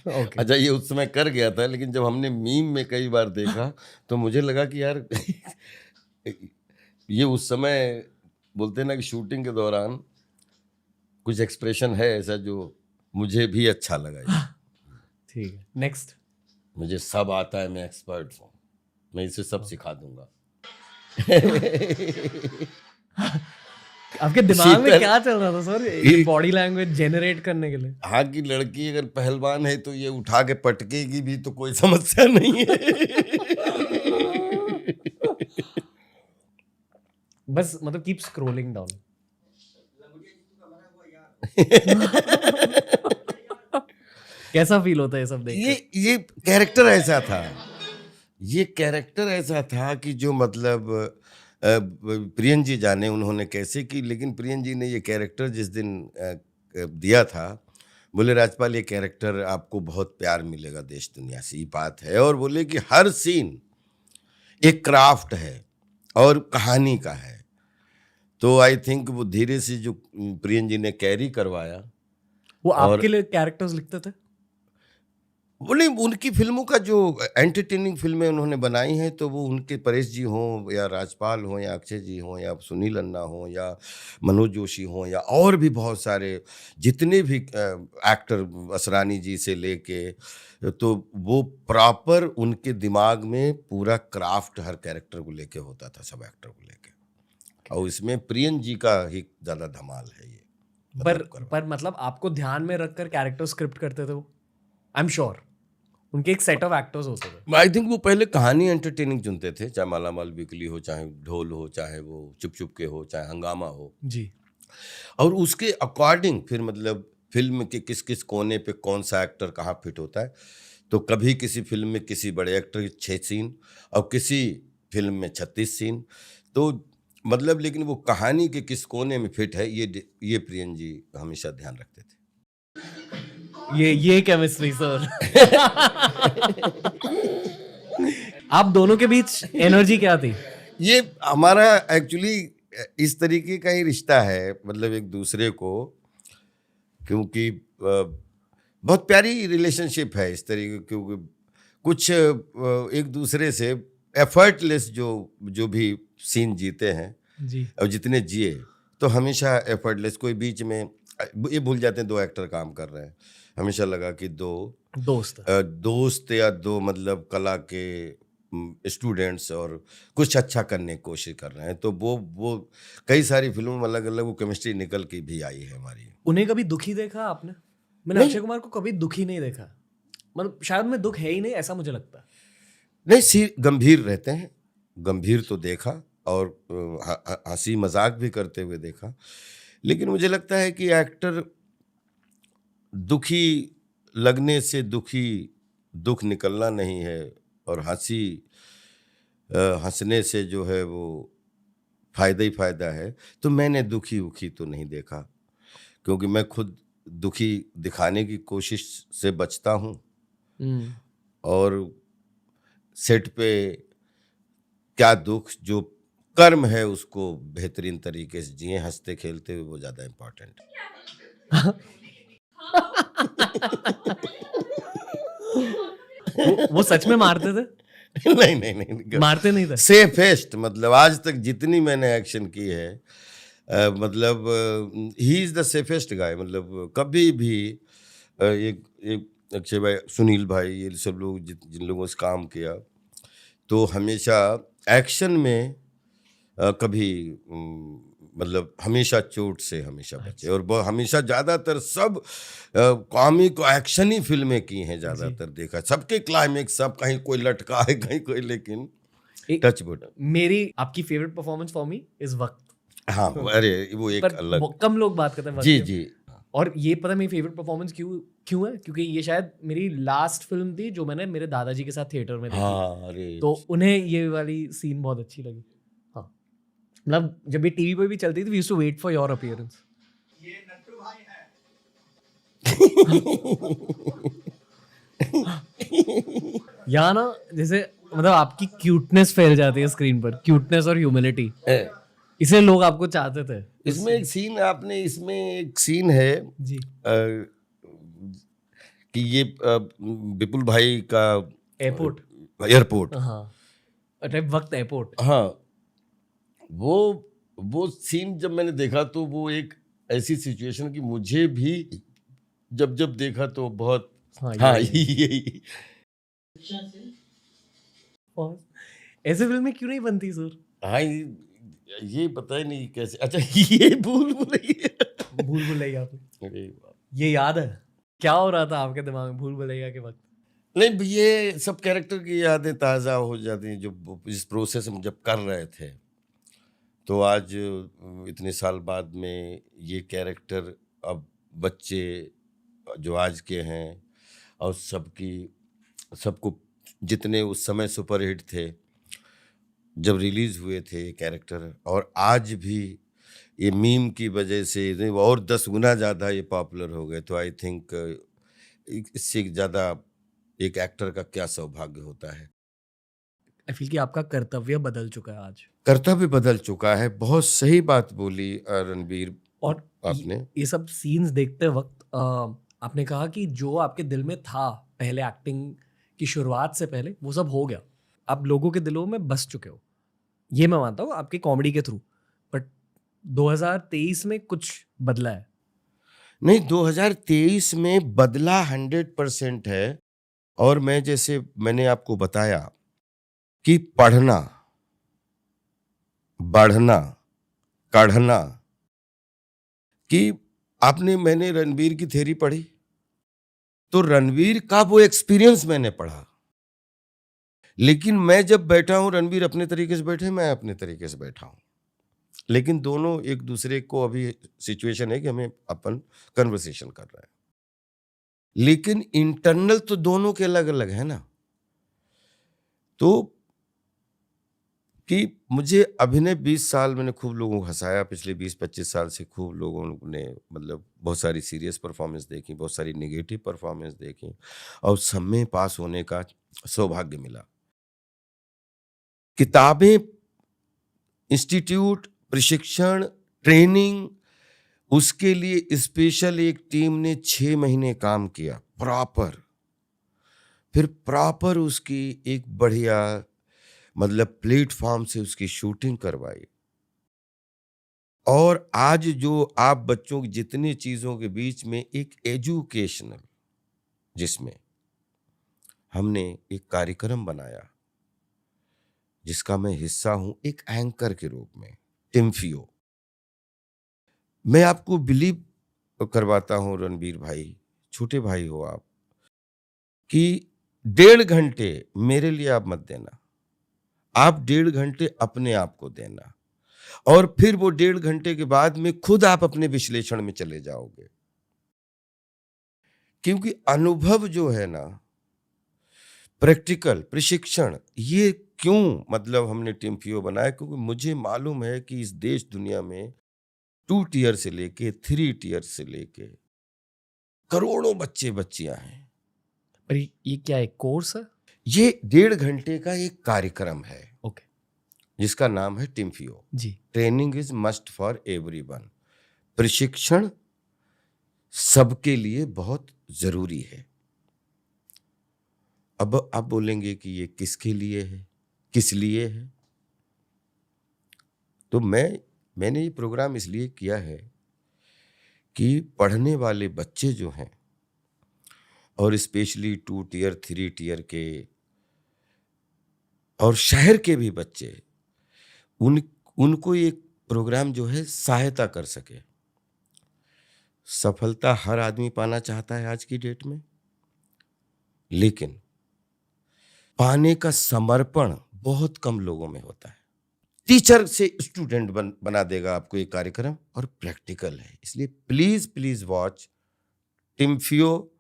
ओके, अच्छा, ये उस समय कर गया था, लेकिन जब हमने मीम में कई बार देखा तो मुझे लगा कि यार ये उस समय बोलते हैं ना कि शूटिंग के दौरान कुछ एक्सप्रेशन है ऐसा जो मुझे भी अच्छा लगा ये। ठीक है, नेक्स्ट। मुझे सब आता है, मैं एक्सपर्ट हूँ, मैं इसे सब सिखा दूंगा। आपके दिमाग में शीतल- क्या चल रहा था सर, ये बॉडी लैंग्वेज जनरेट करने के लिए? हाँ, की लड़की अगर पहलवान है तो ये उठा के पटकेगी भी तो कोई समस्या नहीं है। बस मतलब कीप स्क्रॉलिंग डाउन। कैसा फील होता है ये सब देख के? ये कैरेक्टर ऐसा था, ये कैरेक्टर ऐसा था कि जो मतलब प्रियन जी जाने उन्होंने कैसे की, लेकिन प्रियन जी ने ये कैरेक्टर जिस दिन दिया था, बोले राजपाल ये कैरेक्टर आपको बहुत प्यार मिलेगा देश दुनिया से, ये बात है, और बोले कि हर सीन एक क्राफ्ट है और कहानी का है। तो आई थिंक वो धीरे से जो प्रियन जी ने कैरी करवाया। वो और आपके लिए कैरेक्टर्स लिखते थे? बोले उनकी फिल्मों का जो एंटरटेनिंग फिल्में उन्होंने बनाई हैं, तो वो उनके परेश जी हों या राजपाल हों या अक्षय जी हों या सुनील अन्ना हों या मनोज जोशी हों या और भी बहुत सारे जितने भी एक्टर, असरानी जी से लेके, तो वो प्रॉपर उनके दिमाग में पूरा क्राफ्ट हर कैरेक्टर को लेके होता था, सब एक्टर को लेके, और इसमें प्रियन जी का ही ज़्यादा धमाल है ये। पर मतलब आपको ध्यान में रखकर कैरेक्टर स्क्रिप्ट करते थे वो? आई एम श्योर उनके एक सेट ऑफ एक्टर्स होते थे। आई थिंक वो पहले कहानी एंटरटेनिंग चुनते थे, चाहे मालामाल वीकली हो, चाहे ढोल हो, चाहे वो चुप चुप के हो, चाहे हंगामा हो, जी, और और उसके अकॉर्डिंग फिर मतलब फिल्म के किस किस कोने पे कौन सा एक्टर कहाँ फिट होता है। तो कभी किसी फिल्म में किसी बड़े एक्टर के 6 सीन और किसी फिल्म में 36 सीन, तो मतलब लेकिन वो कहानी के किस कोने में फिट है, ये प्रियन जी हमेशा ध्यान रखते थे। ये केमिस्ट्री सर। आप दोनों के बीच एनर्जी क्या थी? ये हमारा एक्चुअली इस तरीके का ही रिश्ता है, मतलब एक दूसरे को, क्योंकि बहुत प्यारी रिलेशनशिप है इस तरीके, क्योंकि कुछ एक दूसरे से एफर्टलेस जो भी सीन जीते हैं जी, और जितने जिए, तो हमेशा एफर्टलेस, कोई बीच में ये भूल जाते हैं 2 एक्टर काम कर रहे हैं। हमेशा लगा कि 2 दोस्त दोस्त या 2 मतलब कला के स्टूडेंट्स और कुछ अच्छा करने की कोशिश कर रहे हैं। तो वो कई सारी फ़िल्मों में अलग-अलग वो केमिस्ट्री निकल के भी आई है हमारी। उन्हें कभी दुखी देखा आपने? मैंने नहीं। अक्षय कुमार को कभी दुखी नहीं देखा। मतलब शायद में दुख है ही नहीं, ऐसा मुझे लगता है। नहीं, गंभीर रहते हैं। गंभीर तो देखा और हँसी मज़ाक भी करते हुए देखा। लेकिन मुझे लगता है कि एक्टर दुखी लगने से दुख निकलना नहीं है और हँसने से जो है वो फ़ायदा ही फ़ायदा है। तो मैंने दुखी-वुखी तो नहीं देखा, क्योंकि मैं खुद दुखी दिखाने की कोशिश से बचता हूँ हुँ। और सेट पे क्या दुख, जो कर्म है उसको बेहतरीन तरीके से जिएँ हँसते-खेलते हुए, वो ज़्यादा इम्पोर्टेंट है। वो सच में मारते थे? नहीं, नहीं, नहीं। मारते नहीं थे? सेफेस्ट, मतलब आज तक जितनी मैंने एक्शन की है, मतलब ही इज़ द सेफेस्ट गाय। मतलब कभी भी एक एक अक्षय भाई, सुनील भाई, ये सब लोग जिन लोगों से काम किया, तो हमेशा एक्शन में कभी मतलब हमेशा चोट से हमेशा बचे। और हमेशा ज़्यादातर सब कॉमिक एक्शन ही फिल्में की हैं ज़्यादातर, देखा सबके क्लाइमेक्स, सब कहीं कोई लटका है कहीं कोई, लेकिन टच वुड। मेरी आपकी favourite performance for me is वक्त। हाँ, अरे वो एक पर अलग। कम लोग बात करते हैं वक्त जी, के। जी। और ये पता है मेरी फेवरेट परफॉर्मेंस क्यों है? क्योंकि ये शायद मेरी लास्ट फिल्म थी जो मैंने मेरे दादाजी के साथ थिएटर में देखी। हाँ, अरे तो उन्हें ये वाली सीन बहुत अच्छी लगी। हाँ, मतलब जब ये टीवी पे भी चलती थी, we used to wait for your appearance. ये नट्टू भाई है। यहाँ ना जैसे मतलब आपकी क्यूटनेस फैल जाती है स्क्रीन पर, क्यूटनेस और ह्यूमिलिटी, इसे लोग आपको चाहते थे। इसमें एक सीन है जी। कि ये विपुल भाई का एयरपोर्ट। एयरपोर्ट। हाँ, अरे वक्त एयरपोर्ट। हाँ, वो सीन जब मैंने देखा तो वो एक ऐसी सिचुएशन कि मुझे भी जब देखा तो बहुत, हाँ, हाँ, ये यही। ऐसे फिल्में क्यों नहीं बनती सर? हाँ, ये पता ही नहीं कैसे। अच्छा, ये भूल भुलैया। भूल भुलैया पे अरे बाप। ये याद है क्या हो रहा था आपके दिमाग में भूल भुलैया के वक्त? नहीं, ये सब कैरेक्टर की यादें ताज़ा हो जाती हैं जो इस प्रोसेस में जब कर रहे थे। तो आज इतने साल बाद में ये कैरेक्टर, अब बच्चे जो आज के हैं और सबको जितने उस समय सुपरहिट थे जब रिलीज हुए थे ये कैरेक्टर, और आज भी ये मीम की वजह से और 10 गुना ज़्यादा ये पॉपुलर हो गए। तो आई थिंक इससे ज़्यादा एक एक्टर का क्या सौभाग्य होता है। आई फील कि आपका कर्तव्य बदल चुका है आज। कर्तव्य बदल चुका है। बहुत सही बात बोली रणबीर और आपने। ये सब सीन्स देखते वक्त आपने कहा कि जो आपके दिल में था पहले एक्टिंग की शुरुआत से पहले, वो सब हो गया। आप लोगों के दिलों में बस चुके हो, ये मैं मानता हूँ आपकी कॉमेडी के थ्रू। बट 2023 में कुछ बदला है? नहीं, 2023 में बदला 100% है। और मैं जैसे मैंने आपको बताया कि पढ़ना, बढ़ना, कढ़ना, कि मैंने रणवीर की थ्योरी पढ़ी, तो रणवीर का वो एक्सपीरियंस मैंने पढ़ा। लेकिन मैं जब बैठा हूं, रणवीर अपने तरीके से बैठे, मैं अपने तरीके से बैठा हूं, लेकिन दोनों एक दूसरे को, अभी सिचुएशन है कि हमें अपन कन्वर्सेशन कर रहे हैं, लेकिन इंटरनल तो दोनों के अलग अलग है ना। तो कि मुझे अभिनय 20 साल मैंने खूब लोगों को हंसाया, पिछले 20-25 साल से खूब लोगों ने मतलब बहुत सारी सीरियस परफॉर्मेंस देखी, बहुत सारी नेगेटिव परफॉर्मेंस देखी, और सब में पास होने का सौभाग्य मिला। किताबें, इंस्टीट्यूट, प्रशिक्षण, ट्रेनिंग, उसके लिए स्पेशल एक टीम ने 6 महीने काम किया प्रॉपर। फिर प्रॉपर उसकी एक बढ़िया मतलब प्लेटफॉर्म से उसकी शूटिंग करवाई, और आज जो आप बच्चों की जितनी चीज़ों के बीच में एक एजुकेशनल, जिसमें हमने एक कार्यक्रम बनाया जिसका मैं हिस्सा हूं एक एंकर के रूप में, टिम्फियो। मैं आपको बिलीव करवाता हूं रणबीर भाई, छोटे भाई हो आप, कि 1.5 घंटे मेरे लिए आप मत देना, आप 1.5 घंटे अपने आप को देना, और फिर वो 1.5 घंटे के बाद में खुद आप अपने विश्लेषण में चले जाओगे। क्योंकि अनुभव जो है ना, प्रैक्टिकल प्रशिक्षण, ये क्यों मतलब हमने टिम्फियो बनाया, क्योंकि मुझे मालूम है कि इस देश दुनिया में 2 टियर से लेके 3 टियर से लेके करोड़ों बच्चे बच्चियां हैं। पर ये क्या एक कोर्स है? ये 1.5 घंटे का एक कार्यक्रम है ओके जिसका नाम है टिम्फियो। जी। Training is must for everyone. प्रशिक्षण सबके लिए बहुत जरूरी है। अब आप बोलेंगे कि ये किसके लिए है, किस लिए है? तो मैंने ये प्रोग्राम इसलिए किया है कि पढ़ने वाले बच्चे जो हैं, और स्पेशली 2 टियर 3 टियर के और शहर के भी बच्चे, उनको एक प्रोग्राम जो है सहायता कर सके। सफलता हर आदमी पाना चाहता है आज की डेट में, लेकिन पाने का समर्पण बहुत कम लोगों में होता है। टीचर से स्टूडेंट बना देगा आपको ये कार्यक्रम, और प्रैक्टिकल है। इसलिए प्लीज प्लीज वॉच टिम्फियो।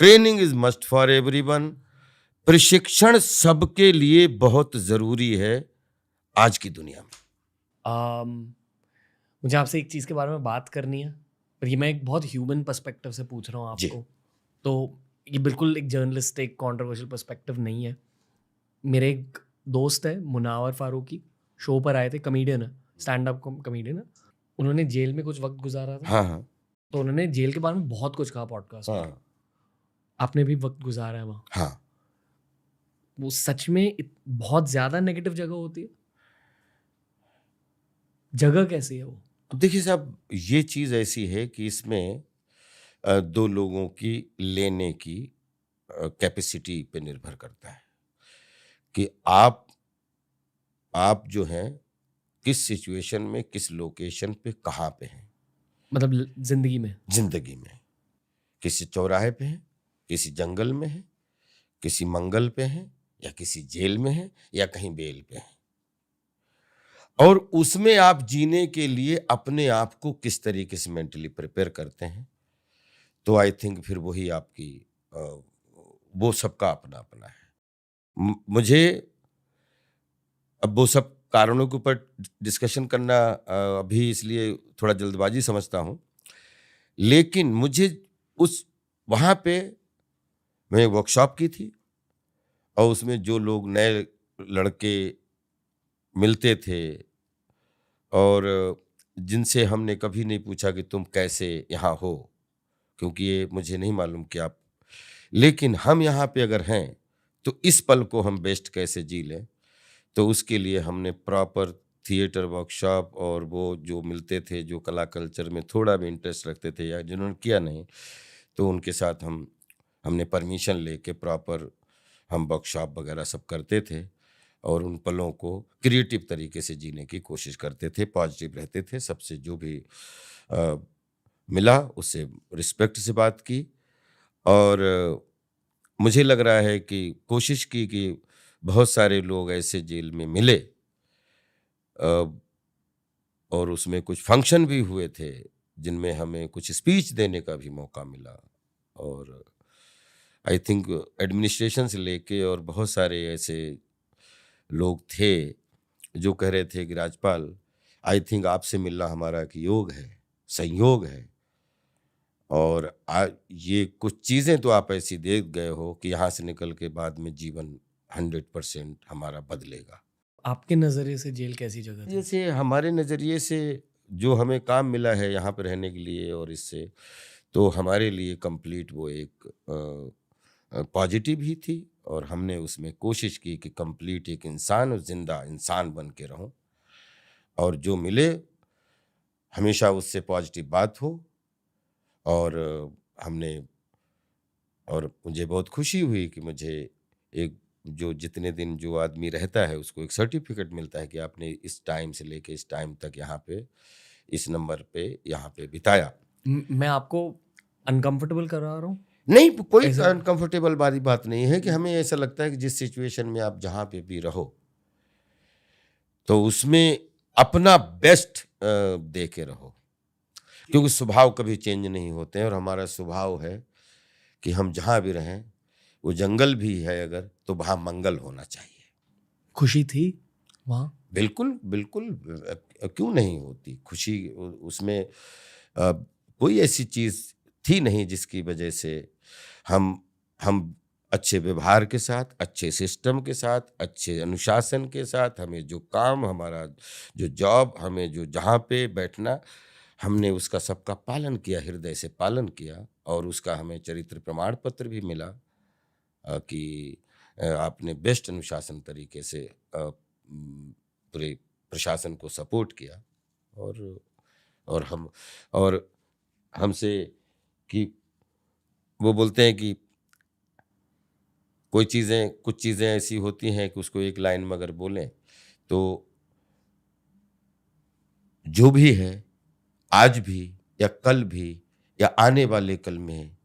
Training is must for everyone. प्रशिक्षण सबके लिए बहुत जरूरी है आज की दुनिया में। मुझे आपसे एक चीज़ के बारे में बात करनी है, पर ये मैं एक बहुत ह्यूमन पर्सपेक्टिव से पूछ रहा हूँ जी। आपको। तो ये बिल्कुल एक जर्नलिस्टिक कॉन्ट्रोवर्शियल पर्सपेक्टिव नहीं है। मेरे एक दोस्त है मुनावर फारूकी, शो पर आए थे, कमेडियन है, स्टैंड अप कमेडियन है। उन्होंने जेल में कुछ वक्त गुजारा था, हाँ हाँ तो उन्होंने जेल के बारे में बहुत कुछ कहा पॉडकास्ट में। हाँ आपने भी वक्त गुजारा है वहाँ, हाँ। वो सच में बहुत ज़्यादा नेगेटिव जगह होती है? जगह कैसी है वो? अब देखिए साहब, ये चीज ऐसी है कि इसमें 2 लोगों की लेने की कैपेसिटी पे निर्भर करता है कि आप जो हैं किस सिचुएशन में, किस लोकेशन पे, कहाँ पे हैं मतलब जिंदगी में? जिंदगी में। किसी चौराहे पे हैं, किसी जंगल में हैं, किसी मंगल पे हैं, या किसी जेल में हैं, या कहीं बेल पे हैं। और उसमें आप जीने के लिए अपने आप को किस तरीके से मेंटली प्रिपेयर करते हैं, तो आई थिंक फिर वही आपकी वो सबका अपना अपना है। मुझे अब वो सब कारणों के ऊपर डिस्कशन करना अभी इसलिए थोड़ा जल्दबाजी समझता हूँ, लेकिन मुझे उस वहाँ पे मैं वर्कशॉप की थी, और उसमें जो लोग नए लड़के मिलते थे, और जिनसे हमने कभी नहीं पूछा कि तुम कैसे यहाँ हो, क्योंकि ये मुझे नहीं मालूम कि आप, लेकिन हम यहाँ पे अगर हैं तो इस पल को हम बेस्ट कैसे जी लें, तो उसके लिए हमने प्रॉपर थिएटर वर्कशॉप, और वो जो मिलते थे जो कला कल्चर में थोड़ा भी इंटरेस्ट रखते थे या जिन्होंने किया नहीं, तो उनके साथ हमने परमिशन लेके प्रॉपर हम वर्कशॉप वगैरह सब करते थे, और उन पलों को क्रिएटिव तरीके से जीने की कोशिश करते थे, पॉजिटिव रहते थे। सबसे जो भी मिला उससे रिस्पेक्ट से बात की, और मुझे लग रहा है कि कोशिश की कि बहुत सारे लोग ऐसे जेल में मिले, और उसमें कुछ फंक्शन भी हुए थे जिनमें हमें कुछ स्पीच देने का भी मौका मिला, और आई थिंक एडमिनिस्ट्रेशन से लेके और बहुत सारे ऐसे लोग थे जो कह रहे थे कि राजपाल, आई थिंक आपसे मिलना हमारा एक योग है, संयोग है, और ये कुछ चीज़ें तो आप ऐसी देख गए हो कि यहाँ से निकल के बाद में जीवन 100% हमारा बदलेगा। आपके नज़रिए से जेल कैसी जगह थी? जैसे हमारे नज़रिए से जो हमें काम मिला है यहाँ पे रहने के लिए, और इससे तो हमारे लिए कंप्लीट वो एक पॉजिटिव ही थी, और हमने उसमें कोशिश की कि कंप्लीट एक इंसान और जिंदा इंसान बन के रहूं, और जो मिले हमेशा उससे पॉजिटिव बात हो। और हमने और मुझे बहुत खुशी हुई कि मुझे एक जो जितने दिन जो आदमी रहता है उसको एक सर्टिफिकेट मिलता है कि आपने इस टाइम से लेके इस टाइम तक यहाँ पे इस नंबर पे यहाँ पे बिताया। मैं आपको अनकंफर्टेबल करा रहा हूँ नहीं, कोई ऐसा? अनकंफर्टेबल वाली बात नहीं है कि हमें ऐसा लगता है कि जिस सिचुएशन में आप जहाँ पे भी रहो तो उसमें अपना बेस्ट दे के रहो, क्योंकि स्वभाव कभी चेंज नहीं होते हैं। और हमारा स्वभाव है कि हम जहाँ भी रहें, वो जंगल भी है अगर, तो वहाँ मंगल होना चाहिए। खुशी थी वहाँ? बिल्कुल, बिल्कुल, क्यों नहीं होती खुशी? उसमें कोई ऐसी चीज़ थी नहीं जिसकी वजह से हम अच्छे व्यवहार के साथ, अच्छे सिस्टम के साथ, अच्छे अनुशासन के साथ, हमें जो काम, हमारा जो जॉब, हमें जो जहाँ पे बैठना, हमने उसका सबका पालन किया, हृदय से पालन किया। और उसका हमें चरित्र प्रमाण पत्र भी मिला कि आपने बेस्ट अनुशासन तरीके से पूरे प्रशासन को सपोर्ट किया। और हम और हमसे कि वो बोलते हैं कि कुछ चीज़ें ऐसी होती हैं कि उसको एक लाइन में अगर बोलें तो जो भी है, आज भी या कल भी या आने वाले कल में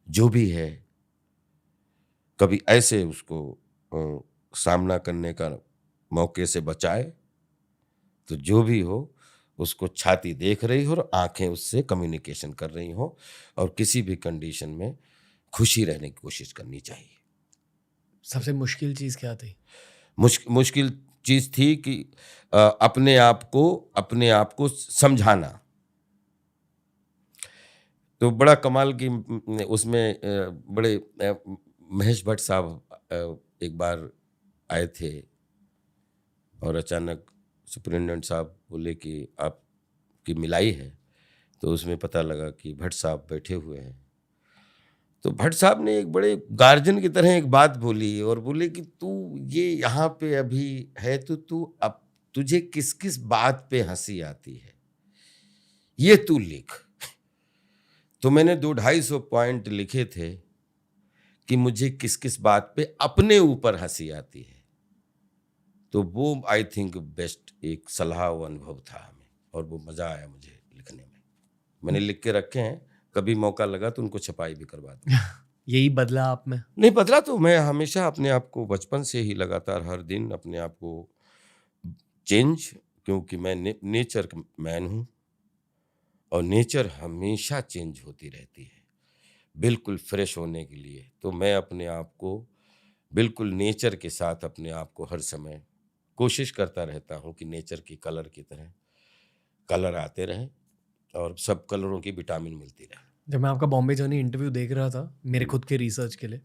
जो भी है, कभी ऐसे उसको सामना करने का मौके से बचाए, तो जो भी हो उसको छाती देख रही हो और आंखें उससे कम्युनिकेशन कर रही हो, और किसी भी कंडीशन में खुशी रहने की कोशिश करनी चाहिए। सबसे मुश्किल चीज़ क्या थी? मुश्किल चीज़ थी कि अपने आप को समझाना। तो बड़ा कमाल की उसमें बड़े महेश भट्ट साहब एक बार आए थे और अचानक सुपरिटेंडेंट साहब बोले कि आपकी मिलाई है। तो उसमें पता लगा कि भट्ट साहब बैठे हुए हैं। तो भट्ट साहब ने एक बड़े गार्जियन की तरह एक बात बोली और बोले कि तू ये यहाँ पे अभी है तो तू अब तुझे किस किस बात पे हंसी आती है ये तू लिख। तो मैंने 200-250 पॉइंट लिखे थे कि मुझे किस किस बात पे अपने ऊपर हंसी आती है। तो वो आई थिंक बेस्ट एक सलाह व अनुभव था हमें, और वो मज़ा आया मुझे लिखने में। मैंने लिख के रखे हैं, कभी मौका लगा तो उनको छपाई भी करवा दूँ। यही बदला आप में? नहीं बदला, तो मैं हमेशा अपने आप को बचपन से ही लगातार हर दिन अपने आप को चेंज, क्योंकि मैं नेचर मैन हूँ और नेचर हमेशा चेंज होती रहती है बिल्कुल फ्रेश होने के लिए। तो मैं अपने आप को बिल्कुल नेचर के साथ अपने आप को हर समय कोशिश करता रहता हूँ कि नेचर की कलर की तरह कलर आते रहें और सब कलरों की विटामिन मिलती रहे। जब मैं आपका बॉम्बे जर्नी इंटरव्यू देख रहा था मेरे खुद के रिसर्च के लिए,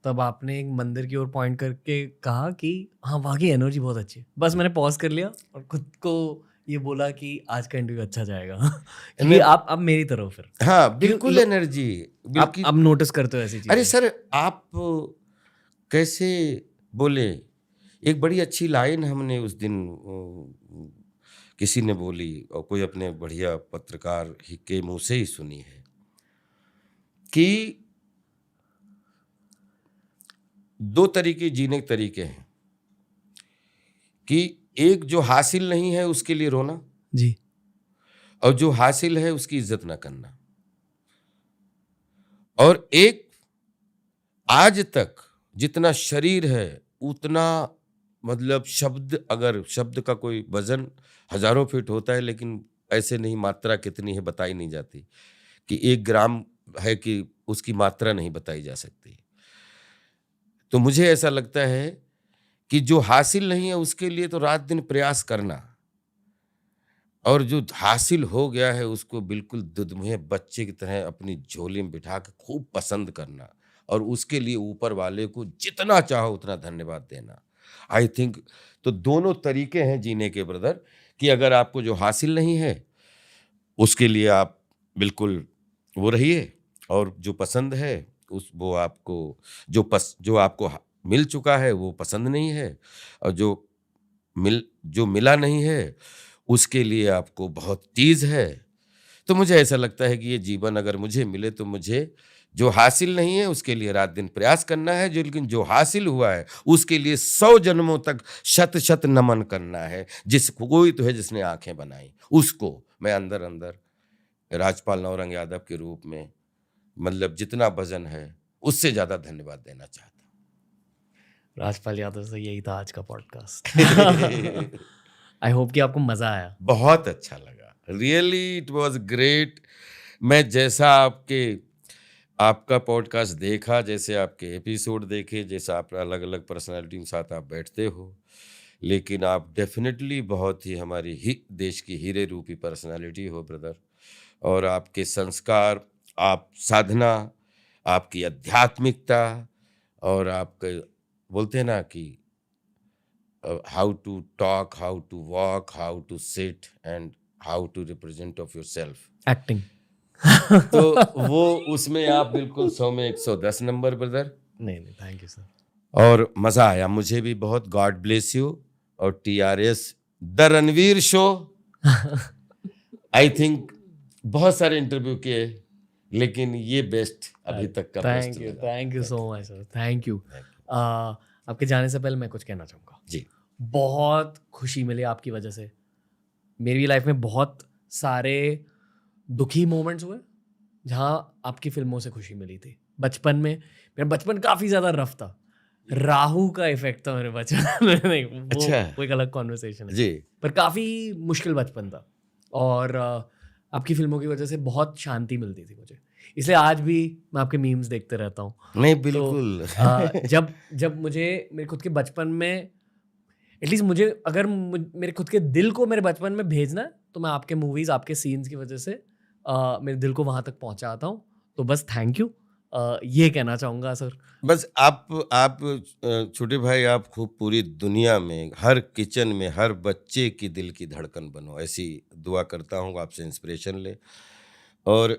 तब आपने एक मंदिर की ओर पॉइंट करके कहा कि हाँ वहाँ की एनर्जी बहुत अच्छी है। बस मैंने पॉज कर लिया और खुद को ये बोला कि आज का इंटरव्यू अच्छा जाएगा। क्योंकि आप अब मेरी तरफ फिर हाँ बिल्कुल एनर्जी आप बिल्कुल। अब नोटिस करते हो ऐसी चीजें? अरे सर आप कैसे बोले, एक बड़ी अच्छी लाइन हमने उस दिन किसी ने बोली और कोई अपने बढ़िया पत्रकार ही के मुंह से ही सुनी है कि 2 तरीके जीने के तरीके हैं कि एक जो हासिल नहीं है उसके लिए रोना जी। और जो हासिल है उसकी इज्जत ना करना। और एक आज तक जितना शरीर है उतना मतलब अगर शब्द का कोई वजन हजारों फीट होता है, लेकिन ऐसे नहीं, मात्रा कितनी है बताई नहीं जाती, कि 1 ग्राम है कि उसकी मात्रा नहीं बताई जा सकती। तो मुझे ऐसा लगता है कि जो हासिल नहीं है उसके लिए तो रात दिन प्रयास करना, और जो हासिल हो गया है उसको बिल्कुल दुधमुहे बच्चे की तरह अपनी झोली में बिठा के खूब पसंद करना, और उसके लिए ऊपर वाले को जितना चाहो उतना धन्यवाद देना। आई थिंक तो दोनों तरीके हैं जीने के ब्रदर, कि अगर आपको जो हासिल नहीं है उसके लिए आप बिल्कुल वो रहिए, और जो पसंद है वो आपको जो आपको मिल चुका है वो पसंद नहीं है, और जो मिला नहीं है उसके लिए आपको बहुत चीज़ है, तो मुझे ऐसा लगता है कि ये जीवन अगर मुझे मिले तो मुझे जो हासिल नहीं है उसके लिए रात दिन प्रयास करना है, जो लेकिन जो हासिल हुआ है उसके लिए 100 जन्मों तक शत शत नमन करना है। जिस कोई तो है जिसने आंखें बनाई, उसको मैं अंदर अंदर राजपाल नौरंग यादव के रूप में मतलब जितना वजन है उससे ज्यादा धन्यवाद देना चाहता राजपाल यादव से यही था आज का पॉडकास्ट। हूँ। आई होप कि आपको मजा आया। बहुत अच्छा लगा, रियली इट वाज ग्रेट। मैं जैसा आपका पॉडकास्ट देखा, जैसे आपके एपिसोड देखे, जैसा आप अलग अलग पर्सनालिटी के साथ आप बैठते हो, लेकिन आप डेफिनेटली बहुत ही हमारी देश की हीरे रूपी पर्सनालिटी हो ब्रदर। और आपके संस्कार, आप साधना, आपकी आध्यात्मिकता और आपके बोलते हैं ना कि how to talk, how to walk, how to sit and how to represent of your self, acting. तो वो उसमें आप बिल्कुल 100 में 110 नंबर ब्रदर। नहीं, थैंक यू सर। और मज़ा आया मुझे भी बहुत। God bless you. और TRS the Ranveer show, I think बहुत सारे इंटरव्यू किए, लेकिन ये बेस्ट अभी तक का बेस्ट लगा। Thank you so much sir, thank you. आपके जाने से पहले मैं कुछ कहना चाहूँगा। जी। बहुत खुशी मिली आपकी वजह से। मेरी लाइफ में बहुत सारे दुखी मोमेंट्स हुए जहाँ आपकी फिल्मों से खुशी मिली थी। बचपन में मेरा बचपन काफ़ी ज़्यादा रफ था, राहु का इफेक्ट था मेरे बचपन में। नहीं, वो एक अलग कॉन्वर्सेशन है जी। पर काफ़ी मुश्किल बचपन था। और आपकी फिल्मों की वजह से बहुत शांति मिलती थी मुझे, इसलिए आज भी मैं आपके मीम्स देखते रहता हूँ। नहीं बिल्कुल। जब मुझे मेरे खुद के बचपन में, एटलीस्ट मुझे अगर मेरे खुद के दिल को मेरे बचपन में भेजना है तो मैं आपके मूवीज़, आपके सीन्स की वजह से मेरे दिल को वहाँ तक पहुँचाता हूँ। तो बस थैंक यू, ये कहना चाहूँगा सर। बस आप छोटे भाई, आप खूब पूरी दुनिया में हर किचन में हर बच्चे की दिल की धड़कन बनो, ऐसी दुआ करता हूँ। आपसे इंस्पिरेशन ले। और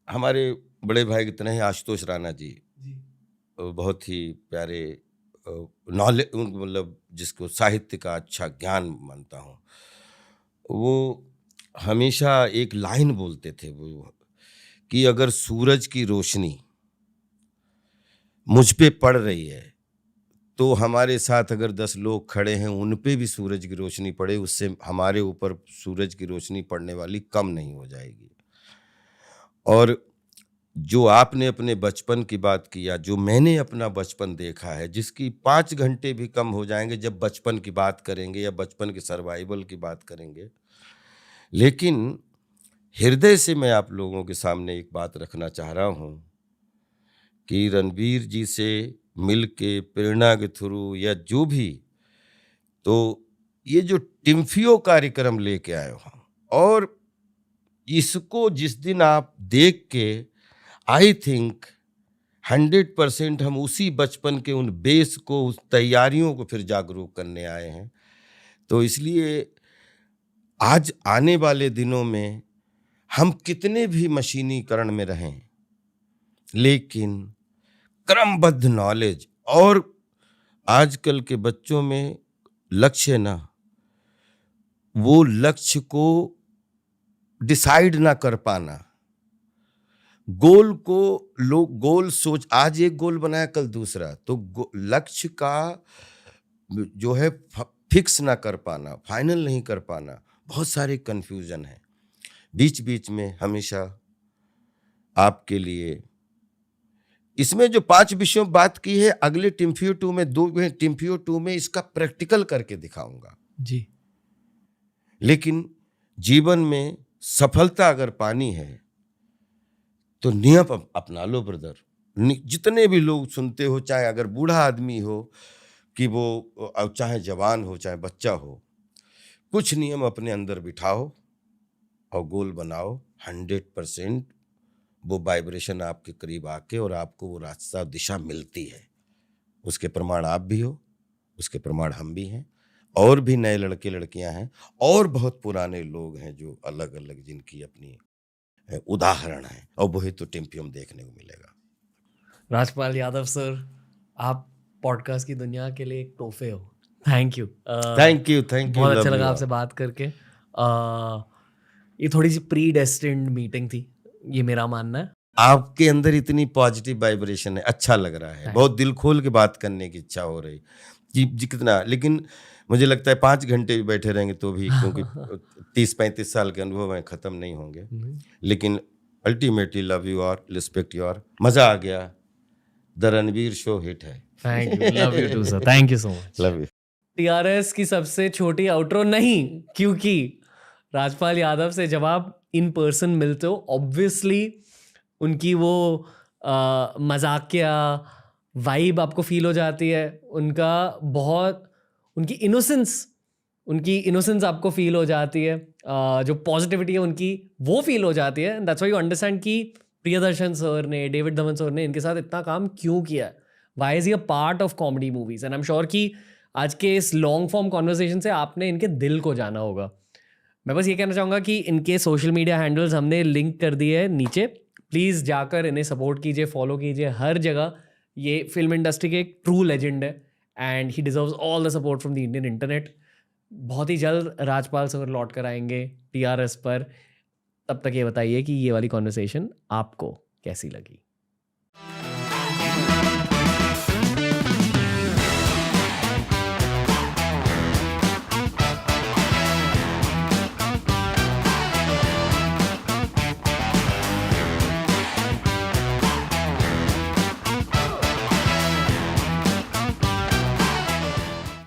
हमारे बड़े भाई कितने हैं, आशुतोष राणा जी, बहुत ही प्यारे नॉलेज, मतलब जिसको साहित्य का अच्छा ज्ञान मानता हूँ। वो हमेशा एक लाइन बोलते थे वो, कि अगर सूरज की रोशनी मुझ पे पड़ रही है तो हमारे साथ अगर 10 लोग खड़े हैं उन पे भी सूरज की रोशनी पड़े, उससे हमारे ऊपर सूरज की रोशनी पड़ने वाली कम नहीं हो जाएगी। और जो आपने अपने बचपन की बात किया, जो मैंने अपना बचपन देखा है, जिसकी 5 घंटे भी कम हो जाएंगे जब बचपन की बात करेंगे या बचपन के सर्वाइवल की बात करेंगे। लेकिन हृदय से मैं आप लोगों के सामने एक बात रखना चाह रहा हूँ कि रणवीर जी से मिल के प्रेरणा के थ्रू या जो भी, तो ये जो टिम्फियो कार्यक्रम लेके आए हो, और इसको जिस दिन आप देख के आई थिंक 100% हम उसी बचपन के उन बेस को, उस तैयारियों को फिर जागरूक करने आए हैं। तो इसलिए आज आने वाले दिनों में हम कितने भी मशीनीकरण में रहें, लेकिन क्रमबद्ध नॉलेज, और आजकल के बच्चों में लक्ष्य ना, वो लक्ष्य को डिसाइड ना कर पाना, गोल को लोग गोल सोच, आज एक गोल बनाया कल दूसरा, तो लक्ष्य का जो है फिक्स ना कर पाना, फाइनल नहीं कर पाना, बहुत सारे कंफ्यूजन है। बीच बीच में हमेशा आपके लिए इसमें जो 5 विषयों बात की है, अगले टिम्फियो 2 में, 2 टिम्फियो 2 में इसका प्रैक्टिकल करके दिखाऊंगा जी। लेकिन जीवन में सफलता अगर पानी है तो नियम अपना लो ब्रदर। जितने भी लोग सुनते हो, चाहे अगर बूढ़ा आदमी हो कि वो, चाहे जवान हो चाहे बच्चा हो, कुछ नियम अपने अंदर बिठाओ और गोल बनाओ। 100% वो वाइब्रेशन आपके करीब आके और आपको वो रास्ता दिशा मिलती है। उसके प्रमाण आप भी हो, उसके प्रमाण हम भी हैं, और भी नए लड़के लड़कियां हैं, और बहुत पुराने लोग हैं जो अलग अलग जिनकी अपनी उदाहरण है, और वही तो टिम्पियम देखने को मिलेगा। राजपाल यादव सर, आप पॉडकास्ट की दुनिया के लिए एक तोहफे हो। Thank you. Thank you. बहुत अच्छा लगा आपसे बात करके। ये थोड़ी सी प्री डेस्टिन्ड मीटिंग थी, ये मेरा मानना है। आपके अंदर इतनी पॉजिटिव वाइब्रेशन है, अच्छा लग रहा है, बहुत दिल खोल के बात करने की इच्छा हो रही कि कितना, लेकिन मुझे लगता है 5 घंटे भी बैठे रहेंगे तो भी, क्योंकि 30-35 साल के अनुभव हैं, ख़त्म नहीं होंगे। लेकिन अल्टीमेटली लव यू और रिस्पेक्ट यू और मज़ा आ गया। द रणवीर शो हिट है। Thank you, love you too sir, thank you so much. Love you. TRS की सबसे छोटी आउटरो नहीं, क्योंकि राजपाल यादव से जब आप इन पर्सन मिलते हो, ऑब्वियसली उनकी वो मजाकिया वाइब आपको फील हो जाती है, उनकी इनोसेंस आपको फील हो जाती है, जो पॉजिटिविटी है उनकी वो फील हो जाती है। दैट्स व्हाई यू अंडरस्टैंड कि प्रियदर्शन सर ने, डेविड धवन सर ने इनके साथ इतना काम क्यों किया है, why is he a part of comedy movies. And I am sure कि आज के इस लॉन्ग फॉर्म कॉन्वर्सेशन से आपने इनके दिल को जाना होगा। मैं बस ये कहना चाहूँगा कि इनके सोशल मीडिया हैंडल्स हमने लिंक कर दिए हैं नीचे, प्लीज़ जाकर इन्हें सपोर्ट कीजिए, फॉलो कीजिए हर जगह। ये फिल्म इंडस्ट्री के एक ट्रू लेजेंड है and he deserves all the support from the Indian internet. बहुत ही जल्द राजपाल सर लौट कर आएंगे टीआरएस पर। तब तक ये बताइए कि ये वाली कॉन्वर्सेशन आपको कैसी लगी।